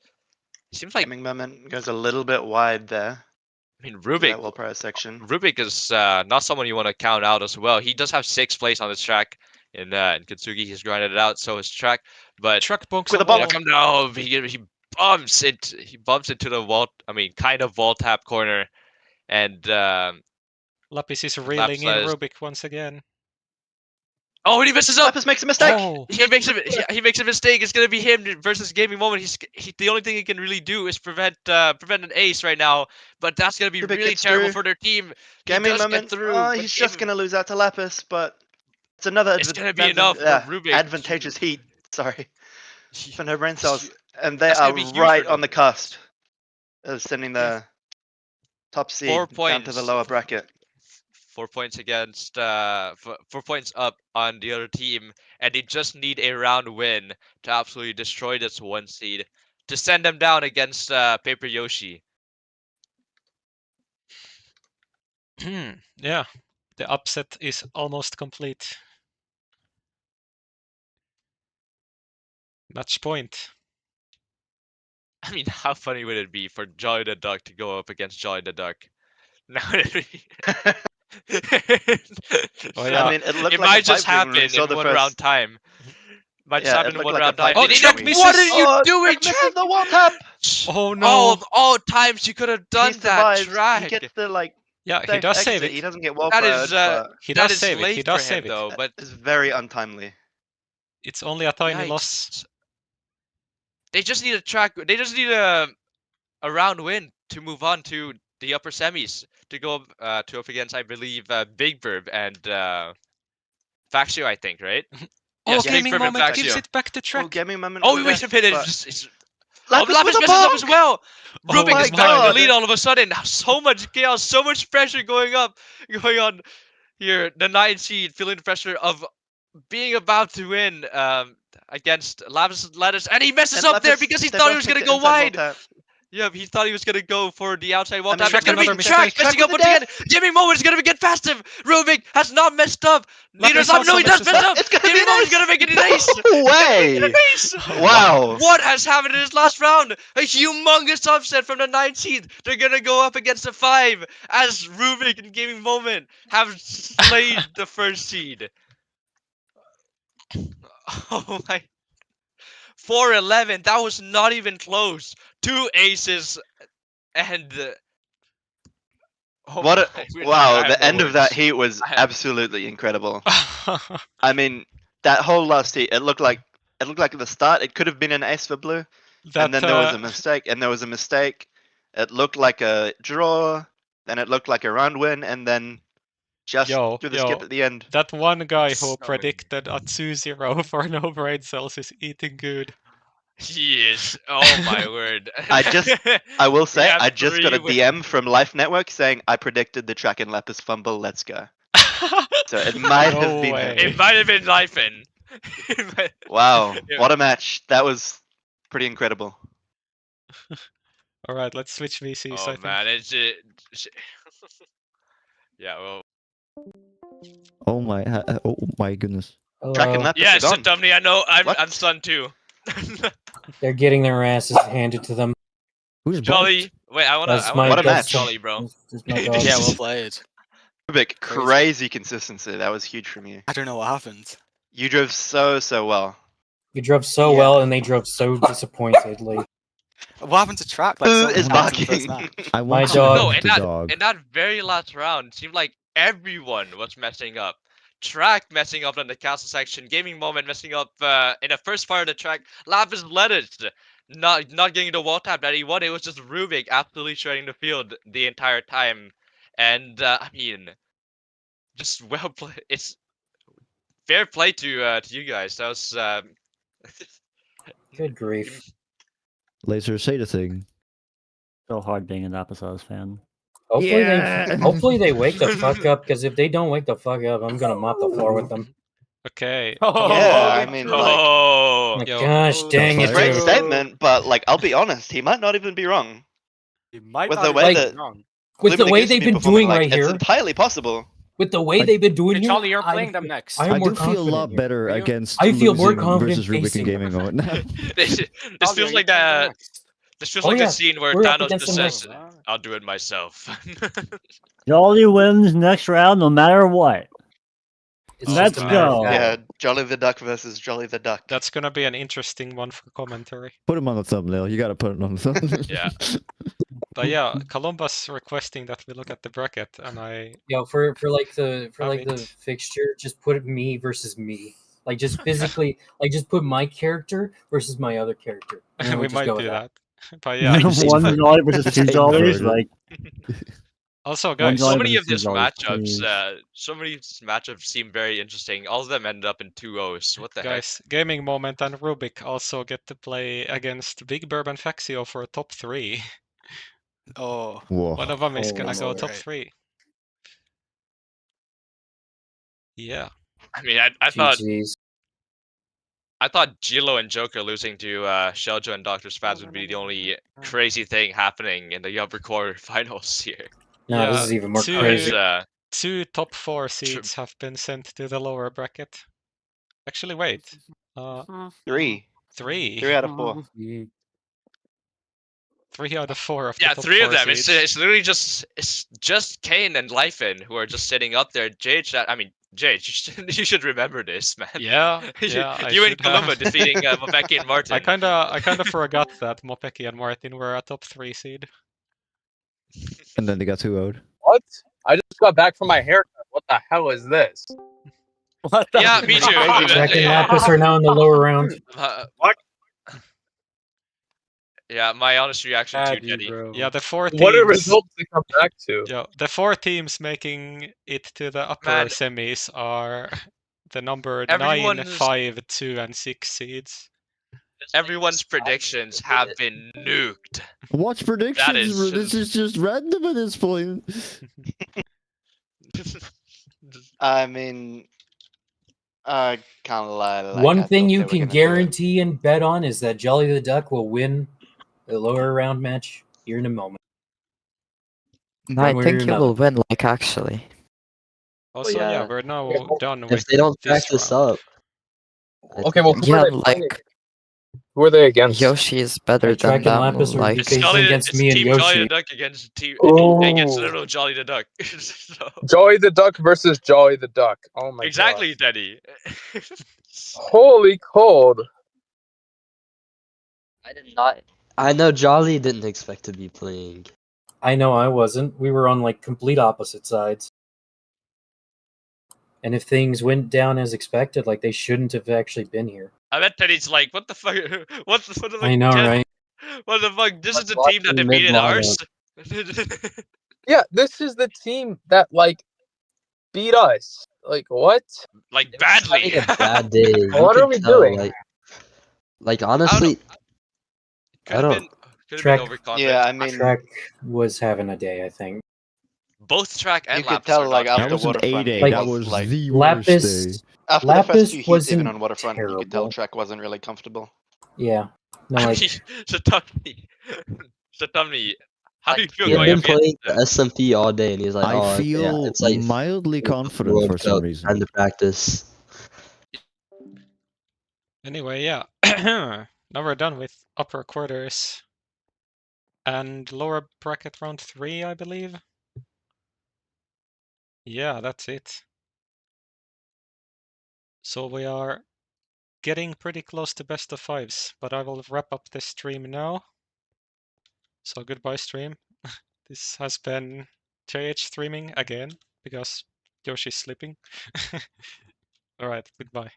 [SPEAKER 2] It seems like
[SPEAKER 3] Gaming Moment goes a little bit wide there.
[SPEAKER 2] I mean,
[SPEAKER 3] That wall prior section.
[SPEAKER 2] Rubik is not someone you want to count out as well. He does have 6th place on this track in Kitsugi. He's grinded it out, so his track. But
[SPEAKER 1] Truck bonks
[SPEAKER 3] with
[SPEAKER 1] on
[SPEAKER 3] a bump.
[SPEAKER 1] wall.
[SPEAKER 2] come down. He bumps it. He bumps into the wall. I mean, kind of wall tap corner, and
[SPEAKER 1] Lapis is reeling in Rubik once again.
[SPEAKER 2] Oh, and he messes up.
[SPEAKER 3] Lapis makes a mistake.
[SPEAKER 1] Oh,
[SPEAKER 2] He makes a mistake. It's gonna be him versus Gaming Moment. The only thing he can really do is prevent an ace right now. But that's gonna be
[SPEAKER 3] Rubik
[SPEAKER 2] really
[SPEAKER 3] gets
[SPEAKER 2] terrible
[SPEAKER 3] through.
[SPEAKER 2] for their team.
[SPEAKER 3] Gaming
[SPEAKER 2] does get
[SPEAKER 3] Moment.
[SPEAKER 2] through,
[SPEAKER 3] Oh,
[SPEAKER 2] but
[SPEAKER 3] he's just
[SPEAKER 2] Gaming-
[SPEAKER 3] gonna lose out to Lapis, but it's another
[SPEAKER 2] It's gonna be enough for Rubik.
[SPEAKER 3] advantageous heat. Sorry, for no brain cells, and they
[SPEAKER 2] That's
[SPEAKER 3] are
[SPEAKER 2] gonna be huge for
[SPEAKER 3] right
[SPEAKER 2] them.
[SPEAKER 3] on the cusp of sending the top seed
[SPEAKER 2] 4
[SPEAKER 3] down to the
[SPEAKER 2] points.
[SPEAKER 3] lower bracket.
[SPEAKER 2] 4 points against 4 points up on the other team, and they just need a round win to absolutely destroy this 1 seed to send them down against Paper Yoshi.
[SPEAKER 1] yeah. The upset is almost complete. Match point.
[SPEAKER 2] I mean, how funny would it be for JollyTheDuck to go up against JollyTheDuck? Now
[SPEAKER 1] Oh, yeah.
[SPEAKER 3] I mean, it looked
[SPEAKER 2] it
[SPEAKER 3] like
[SPEAKER 2] might
[SPEAKER 3] a
[SPEAKER 2] just
[SPEAKER 3] pipe dream when we
[SPEAKER 2] happen
[SPEAKER 3] saw
[SPEAKER 2] in
[SPEAKER 3] the
[SPEAKER 2] one
[SPEAKER 3] first.
[SPEAKER 2] round time. Might just
[SPEAKER 3] Yeah,
[SPEAKER 2] happen
[SPEAKER 3] it
[SPEAKER 2] in
[SPEAKER 3] looked
[SPEAKER 2] one
[SPEAKER 3] like a
[SPEAKER 2] round time.
[SPEAKER 3] pipe
[SPEAKER 1] Oh,
[SPEAKER 3] dream
[SPEAKER 1] Trek
[SPEAKER 3] when we-
[SPEAKER 1] misses!
[SPEAKER 2] What are you doing,
[SPEAKER 3] Trek misses
[SPEAKER 2] Trek?
[SPEAKER 3] the wall tap.
[SPEAKER 1] Oh no!
[SPEAKER 2] Oh, of all times you could have
[SPEAKER 3] He
[SPEAKER 2] done that,
[SPEAKER 3] survives. He
[SPEAKER 2] Track.
[SPEAKER 3] gets the
[SPEAKER 1] Yeah, he
[SPEAKER 3] safe
[SPEAKER 1] does
[SPEAKER 3] exit.
[SPEAKER 1] save
[SPEAKER 3] He
[SPEAKER 1] it.
[SPEAKER 3] doesn't get wall
[SPEAKER 2] That
[SPEAKER 3] fired,
[SPEAKER 2] is
[SPEAKER 3] but
[SPEAKER 1] He
[SPEAKER 2] that
[SPEAKER 1] does
[SPEAKER 2] is
[SPEAKER 1] save it. He
[SPEAKER 2] late
[SPEAKER 1] does
[SPEAKER 2] for
[SPEAKER 1] save
[SPEAKER 2] him
[SPEAKER 1] it.
[SPEAKER 2] though. But
[SPEAKER 3] it's very untimely.
[SPEAKER 1] It's only a tiny loss.
[SPEAKER 2] yikes. They just need a track. They just need a round win to move on to the upper semis to go up against, I believe, Big Burb and Faxio, I think, right?
[SPEAKER 1] Oh,
[SPEAKER 2] Yes, Big
[SPEAKER 1] Gaming
[SPEAKER 2] Burb and
[SPEAKER 1] Moment gives
[SPEAKER 2] Faxio.
[SPEAKER 1] it back to
[SPEAKER 3] Oh,
[SPEAKER 1] Trek.
[SPEAKER 3] gaming moment.
[SPEAKER 2] Oh,
[SPEAKER 3] was
[SPEAKER 2] wait a
[SPEAKER 3] death,
[SPEAKER 2] minute!
[SPEAKER 3] but-
[SPEAKER 2] Lapis
[SPEAKER 3] Lapis with a
[SPEAKER 2] messes up as
[SPEAKER 3] bonk!
[SPEAKER 2] well.
[SPEAKER 1] Oh
[SPEAKER 2] Rubik
[SPEAKER 1] my
[SPEAKER 2] is back in the
[SPEAKER 3] God.
[SPEAKER 2] lead all of a sudden. So much chaos, so much pressure going on here. The 9 seed feeling the pressure of being about to win against Lapis Lettuce, and he messes
[SPEAKER 3] And
[SPEAKER 2] up there
[SPEAKER 3] Lapis,
[SPEAKER 2] because he
[SPEAKER 3] they
[SPEAKER 2] thought he
[SPEAKER 3] both
[SPEAKER 2] was
[SPEAKER 3] make
[SPEAKER 2] gonna
[SPEAKER 3] the
[SPEAKER 2] go
[SPEAKER 3] inside wall
[SPEAKER 2] wide.
[SPEAKER 3] tap.
[SPEAKER 2] Yeah, he thought he was gonna go for the outside wall
[SPEAKER 3] I mean,
[SPEAKER 2] tap. It's
[SPEAKER 1] Trek
[SPEAKER 2] gonna be
[SPEAKER 1] another
[SPEAKER 2] Track
[SPEAKER 1] mistake.
[SPEAKER 2] messing
[SPEAKER 3] Trek
[SPEAKER 2] up
[SPEAKER 3] with
[SPEAKER 2] once
[SPEAKER 3] the
[SPEAKER 2] again. Gaming Moment is gonna get past him. Rubik has not messed up. Neither
[SPEAKER 1] Lapis
[SPEAKER 2] does no,
[SPEAKER 1] also
[SPEAKER 2] he does
[SPEAKER 1] messes
[SPEAKER 2] mess
[SPEAKER 1] up.
[SPEAKER 2] up.
[SPEAKER 3] It's gonna be
[SPEAKER 2] Gaming
[SPEAKER 3] an
[SPEAKER 2] Moment is
[SPEAKER 3] ace.
[SPEAKER 2] gonna make it an ace.
[SPEAKER 3] No way!
[SPEAKER 2] Ace.
[SPEAKER 3] Wow.
[SPEAKER 2] What has happened in this last round? A humongous upset from the 9th seed. They're gonna go up against the 5 as Rubik and Gaming Moment have slayed the 1st seed. Oh my. 4-11. That was not even close. 2 aces and. Oh
[SPEAKER 3] What? Wow!
[SPEAKER 2] I have
[SPEAKER 3] The
[SPEAKER 2] no
[SPEAKER 3] end of that
[SPEAKER 2] words.
[SPEAKER 3] heat was
[SPEAKER 2] I have-
[SPEAKER 3] absolutely incredible. I mean, that whole last heat, it looked like at the start it could have been an ace for blue, and then there was a mistake, and there was a mistake. It looked like a draw, then it looked like a round win, and then just through the skip at the end.
[SPEAKER 1] That one guy who
[SPEAKER 2] So-
[SPEAKER 1] predicted a 2-0 for no brain cells is eating good.
[SPEAKER 2] He is. Oh my word.
[SPEAKER 3] I will say,
[SPEAKER 2] have
[SPEAKER 3] I just got a
[SPEAKER 2] 3
[SPEAKER 3] DM from Life Network saying I predicted the Track and Lapis fumble. Let's go. So it might have
[SPEAKER 1] No
[SPEAKER 3] been
[SPEAKER 1] way.
[SPEAKER 3] him.
[SPEAKER 2] It might have been Lifen.
[SPEAKER 3] Wow,
[SPEAKER 2] Yeah.
[SPEAKER 3] what a match! That was pretty incredible.
[SPEAKER 1] All right, let's switch VCs. I
[SPEAKER 2] Oh
[SPEAKER 1] think.
[SPEAKER 2] man, it's yeah. Well,
[SPEAKER 10] Oh my goodness.
[SPEAKER 3] Track and
[SPEAKER 8] Hello.
[SPEAKER 3] Lapis
[SPEAKER 2] yes,
[SPEAKER 3] are gone.
[SPEAKER 2] Tumney. I know. I'm
[SPEAKER 3] What?
[SPEAKER 2] stunned too.
[SPEAKER 8] They're getting their asses handed to them.
[SPEAKER 10] Who's
[SPEAKER 2] Jolly. Wait, I wanna.
[SPEAKER 8] That's
[SPEAKER 2] I
[SPEAKER 8] my-
[SPEAKER 2] wanna
[SPEAKER 3] What a
[SPEAKER 2] meet
[SPEAKER 3] match.
[SPEAKER 2] Jolly, bro.
[SPEAKER 8] That's my dog.
[SPEAKER 7] Yeah, well played.
[SPEAKER 3] Rubik,
[SPEAKER 7] Crazy.
[SPEAKER 3] crazy consistency. That was huge from you.
[SPEAKER 7] I don't know what happened.
[SPEAKER 3] You drove so well.
[SPEAKER 8] You drove so
[SPEAKER 7] Yeah.
[SPEAKER 8] well, and they drove so disappointedly.
[SPEAKER 7] What happened to Track? Like,
[SPEAKER 3] Who
[SPEAKER 7] something
[SPEAKER 3] is
[SPEAKER 7] happened in the first
[SPEAKER 3] barking?
[SPEAKER 7] match.
[SPEAKER 10] I
[SPEAKER 8] My
[SPEAKER 10] want to
[SPEAKER 8] dog.
[SPEAKER 2] No,
[SPEAKER 10] love
[SPEAKER 2] in
[SPEAKER 10] the dog.
[SPEAKER 2] that very last round, it seemed like everyone was messing up. Track messing up in the castle section, Gaming Moment messing up in the first part of the track. Lapis Lettuce not getting the wall tap that he wanted. It was just Rubik absolutely shredding the field the entire time. And I mean, just well played. It's fair play to you guys. That was
[SPEAKER 8] Good grief.
[SPEAKER 10] Laser, say the thing.
[SPEAKER 9] So hard being an Apostles fan.
[SPEAKER 8] Hopefully they wake the fuck up, because if they don't wake the fuck up, I'm gonna mop the floor with them.
[SPEAKER 1] Okay.
[SPEAKER 3] Yeah, I mean, like,
[SPEAKER 2] oh.
[SPEAKER 8] Like,
[SPEAKER 1] Yo.
[SPEAKER 8] gosh dang it,
[SPEAKER 3] great
[SPEAKER 8] dude.
[SPEAKER 3] statement, but like, I'll be honest, he might not even be wrong.
[SPEAKER 11] You might
[SPEAKER 3] With
[SPEAKER 11] not
[SPEAKER 3] the
[SPEAKER 11] even
[SPEAKER 3] way
[SPEAKER 11] be
[SPEAKER 3] that-
[SPEAKER 11] wrong.
[SPEAKER 8] With the
[SPEAKER 3] Luminous
[SPEAKER 8] way
[SPEAKER 3] gives
[SPEAKER 8] they've
[SPEAKER 3] me
[SPEAKER 8] been
[SPEAKER 3] performing,
[SPEAKER 8] doing
[SPEAKER 3] like,
[SPEAKER 8] right
[SPEAKER 3] it's
[SPEAKER 8] here,
[SPEAKER 3] entirely possible.
[SPEAKER 8] with the way
[SPEAKER 10] I-
[SPEAKER 8] they've been doing
[SPEAKER 11] Hey,
[SPEAKER 8] here,
[SPEAKER 11] Charlie, you're
[SPEAKER 8] I
[SPEAKER 11] playing them
[SPEAKER 8] feel-
[SPEAKER 11] next.
[SPEAKER 8] I'm
[SPEAKER 10] I
[SPEAKER 8] more
[SPEAKER 10] do feel a
[SPEAKER 8] confident
[SPEAKER 10] lot
[SPEAKER 8] here.
[SPEAKER 10] better
[SPEAKER 11] Are you?
[SPEAKER 10] against
[SPEAKER 8] I feel more
[SPEAKER 10] losing
[SPEAKER 8] confident
[SPEAKER 10] versus Rubik and
[SPEAKER 8] facing
[SPEAKER 10] Gaming Moment.
[SPEAKER 2] this
[SPEAKER 11] Charlie,
[SPEAKER 2] feels
[SPEAKER 11] are
[SPEAKER 2] like
[SPEAKER 11] you playing them
[SPEAKER 2] that.
[SPEAKER 11] next?
[SPEAKER 2] This feels
[SPEAKER 8] Oh,
[SPEAKER 2] like
[SPEAKER 8] yeah,
[SPEAKER 2] a scene where
[SPEAKER 8] we're up
[SPEAKER 2] Thanos
[SPEAKER 8] against
[SPEAKER 2] just
[SPEAKER 8] them
[SPEAKER 2] says,
[SPEAKER 11] next.
[SPEAKER 2] "I'll do it myself."
[SPEAKER 9] Jolly wins next round no matter what.
[SPEAKER 8] It's
[SPEAKER 9] Let's
[SPEAKER 8] just a matter of
[SPEAKER 9] go.
[SPEAKER 8] fact.
[SPEAKER 3] Yeah, Jolly the Duck versus Jolly the Duck.
[SPEAKER 1] That's gonna be an interesting one for commentary.
[SPEAKER 10] Put him on the thumbnail. You gotta put it on the thumbnail.
[SPEAKER 2] Yeah.
[SPEAKER 1] But yeah, Columbus requesting that we look at the bracket, and I
[SPEAKER 8] Yo, for the
[SPEAKER 1] haven't.
[SPEAKER 8] fixture, just put me versus me. Like just physically, like just put my character versus my other character. And then
[SPEAKER 1] we
[SPEAKER 8] just
[SPEAKER 1] might
[SPEAKER 8] go with
[SPEAKER 1] do
[SPEAKER 8] that.
[SPEAKER 1] that. But yeah,
[SPEAKER 9] One Jolly versus two
[SPEAKER 10] Same
[SPEAKER 9] Jollies,
[SPEAKER 10] version.
[SPEAKER 9] like
[SPEAKER 1] also
[SPEAKER 9] one
[SPEAKER 1] guys,
[SPEAKER 2] So
[SPEAKER 9] Jolly
[SPEAKER 2] many
[SPEAKER 9] versus
[SPEAKER 2] of
[SPEAKER 9] two
[SPEAKER 2] these
[SPEAKER 9] Jollies.
[SPEAKER 2] matchups seem very interesting. All of them ended up in 2-0s. What the heck?
[SPEAKER 1] guys, Gaming Moment and Rubik also get to play against Big Burb and Faxio for top 3.
[SPEAKER 7] Oh.
[SPEAKER 10] Whoa.
[SPEAKER 1] One of them is
[SPEAKER 8] Oh,
[SPEAKER 1] gonna go
[SPEAKER 8] my.
[SPEAKER 1] top
[SPEAKER 7] Right.
[SPEAKER 1] 3. Yeah.
[SPEAKER 2] I mean, I thought
[SPEAKER 8] GG's.
[SPEAKER 2] Gilo and Joker losing to Sheljo and Dr. Spaz would be the only crazy thing happening in the upper quarterfinals here.
[SPEAKER 8] No,
[SPEAKER 1] Yeah,
[SPEAKER 8] this is even more
[SPEAKER 1] two-
[SPEAKER 8] crazy.
[SPEAKER 1] Two top 4 seeds have been sent to the lower bracket. Actually, wait.
[SPEAKER 3] 3.
[SPEAKER 1] 3.
[SPEAKER 3] 3 out of 4.
[SPEAKER 1] 3 out of 4 of the
[SPEAKER 2] Yeah,
[SPEAKER 1] top
[SPEAKER 2] 3 of
[SPEAKER 1] 4
[SPEAKER 2] them.
[SPEAKER 1] seeds.
[SPEAKER 2] It's literally just Kane and Leifen who are just sitting up there. Jade, you should remember this, man.
[SPEAKER 1] Yeah, yeah, I
[SPEAKER 2] you and
[SPEAKER 1] should
[SPEAKER 2] Columba
[SPEAKER 1] have.
[SPEAKER 2] defeating Mopeki and Martin.
[SPEAKER 1] I kinda forgot that Mopeki and Martin were a top 3 seed.
[SPEAKER 10] And then they got 2-0'd.
[SPEAKER 11] What? I just got back from my haircut. What the hell is this?
[SPEAKER 7] What the
[SPEAKER 2] Yeah, me too.
[SPEAKER 8] Jack and Lapis are now in the lower round.
[SPEAKER 11] What?
[SPEAKER 2] Yeah, my honest reaction to Jetty.
[SPEAKER 1] Yeah, the 4 teams.
[SPEAKER 11] What are results to come back to?
[SPEAKER 1] Yeah, the 4 teams making it to the upper
[SPEAKER 2] Man.
[SPEAKER 1] semis are the number 9,
[SPEAKER 2] Everyone's-
[SPEAKER 1] 5, 2, and 6 seeds.
[SPEAKER 2] Everyone's predictions have been nuked.
[SPEAKER 10] Watch predictions, bro. This is just random at this point.
[SPEAKER 3] I mean, I can't lie. Like,
[SPEAKER 8] One
[SPEAKER 3] I
[SPEAKER 8] thing
[SPEAKER 3] thought
[SPEAKER 8] you
[SPEAKER 3] they were
[SPEAKER 8] can
[SPEAKER 3] gonna do it.
[SPEAKER 8] guarantee and bet on is that Jolly the Duck will win the lower round match here in a moment.
[SPEAKER 12] I
[SPEAKER 8] One way or
[SPEAKER 12] think you
[SPEAKER 8] another.
[SPEAKER 12] will win, like, actually.
[SPEAKER 1] Also,
[SPEAKER 3] yeah.
[SPEAKER 1] yeah, we're now done
[SPEAKER 12] If
[SPEAKER 1] with
[SPEAKER 12] they don't
[SPEAKER 1] this
[SPEAKER 12] back this
[SPEAKER 1] round.
[SPEAKER 12] up.
[SPEAKER 11] Okay, well, who
[SPEAKER 12] Yeah,
[SPEAKER 11] are they playing?
[SPEAKER 12] like,
[SPEAKER 11] Who are they against?
[SPEAKER 12] Yoshi is better
[SPEAKER 8] Like,
[SPEAKER 12] than
[SPEAKER 8] Track and
[SPEAKER 12] them,
[SPEAKER 8] Lapis are
[SPEAKER 12] like...
[SPEAKER 2] It's
[SPEAKER 8] facing against
[SPEAKER 2] it's
[SPEAKER 8] me and
[SPEAKER 2] Team Jolly
[SPEAKER 8] Yoshi.
[SPEAKER 2] the Duck against
[SPEAKER 11] Oh.
[SPEAKER 2] against literal Jolly the Duck. So,
[SPEAKER 11] Jolly the Duck versus Jolly the Duck. Oh my
[SPEAKER 2] exactly, Teddy.
[SPEAKER 11] god. Holy cold.
[SPEAKER 12] I did not... I know Jolly didn't expect to be playing.
[SPEAKER 8] I know I wasn't. We were on like complete opposite sides. And if things went down as expected, like they shouldn't have actually been here.
[SPEAKER 2] I bet Teddy's like, what the fuck? What the fuck?
[SPEAKER 8] I know, right?
[SPEAKER 2] What the fuck? This is the
[SPEAKER 12] Watch
[SPEAKER 2] team that
[SPEAKER 12] the
[SPEAKER 2] defeated
[SPEAKER 12] mid-lineup.
[SPEAKER 2] ours.
[SPEAKER 11] Yeah, this is the team that like beat us. Like what?
[SPEAKER 2] Like
[SPEAKER 12] They were just
[SPEAKER 2] badly.
[SPEAKER 12] having a bad day. You
[SPEAKER 11] What
[SPEAKER 12] could
[SPEAKER 11] are we
[SPEAKER 12] tell,
[SPEAKER 11] doing?
[SPEAKER 12] Like honestly,
[SPEAKER 2] Could
[SPEAKER 12] I
[SPEAKER 2] have
[SPEAKER 12] don't-
[SPEAKER 2] been. Could have
[SPEAKER 8] Track-
[SPEAKER 2] been overconfident.
[SPEAKER 3] Yeah, I mean,
[SPEAKER 8] Track was having a day, I think.
[SPEAKER 2] Both Track and
[SPEAKER 3] you could
[SPEAKER 2] Lapis
[SPEAKER 3] tell
[SPEAKER 2] are
[SPEAKER 3] like
[SPEAKER 2] not
[SPEAKER 10] That
[SPEAKER 3] after
[SPEAKER 10] was an
[SPEAKER 3] Waterfront,
[SPEAKER 10] A-Day.
[SPEAKER 3] he
[SPEAKER 10] That
[SPEAKER 3] was
[SPEAKER 10] was
[SPEAKER 3] like
[SPEAKER 10] the worst
[SPEAKER 8] Lapis,
[SPEAKER 10] day.
[SPEAKER 3] after the
[SPEAKER 8] Lapis
[SPEAKER 3] first 2 heats, even
[SPEAKER 8] wasn't
[SPEAKER 3] on Waterfront, you could tell
[SPEAKER 8] terrible.
[SPEAKER 3] Track wasn't really comfortable.
[SPEAKER 8] Yeah. No,
[SPEAKER 2] I
[SPEAKER 8] like
[SPEAKER 2] mean, Satamni, how do you feel
[SPEAKER 12] he had
[SPEAKER 2] going
[SPEAKER 12] been
[SPEAKER 2] up against
[SPEAKER 12] playing the SMP all day, and he's like,
[SPEAKER 10] I
[SPEAKER 12] "Oh,
[SPEAKER 10] feel
[SPEAKER 12] yeah, it's like
[SPEAKER 10] mildly confident
[SPEAKER 12] World
[SPEAKER 10] for some
[SPEAKER 12] Cup,
[SPEAKER 10] reason.
[SPEAKER 12] time to practice."
[SPEAKER 1] Anyway, yeah. Now we're done with upper quarters. And lower bracket round 3, I believe. Yeah, that's it. So we are getting pretty close to best of 5s, but I will wrap up this stream now. So goodbye, stream. This has been JH streaming again because Yoshi's sleeping. Alright, goodbye.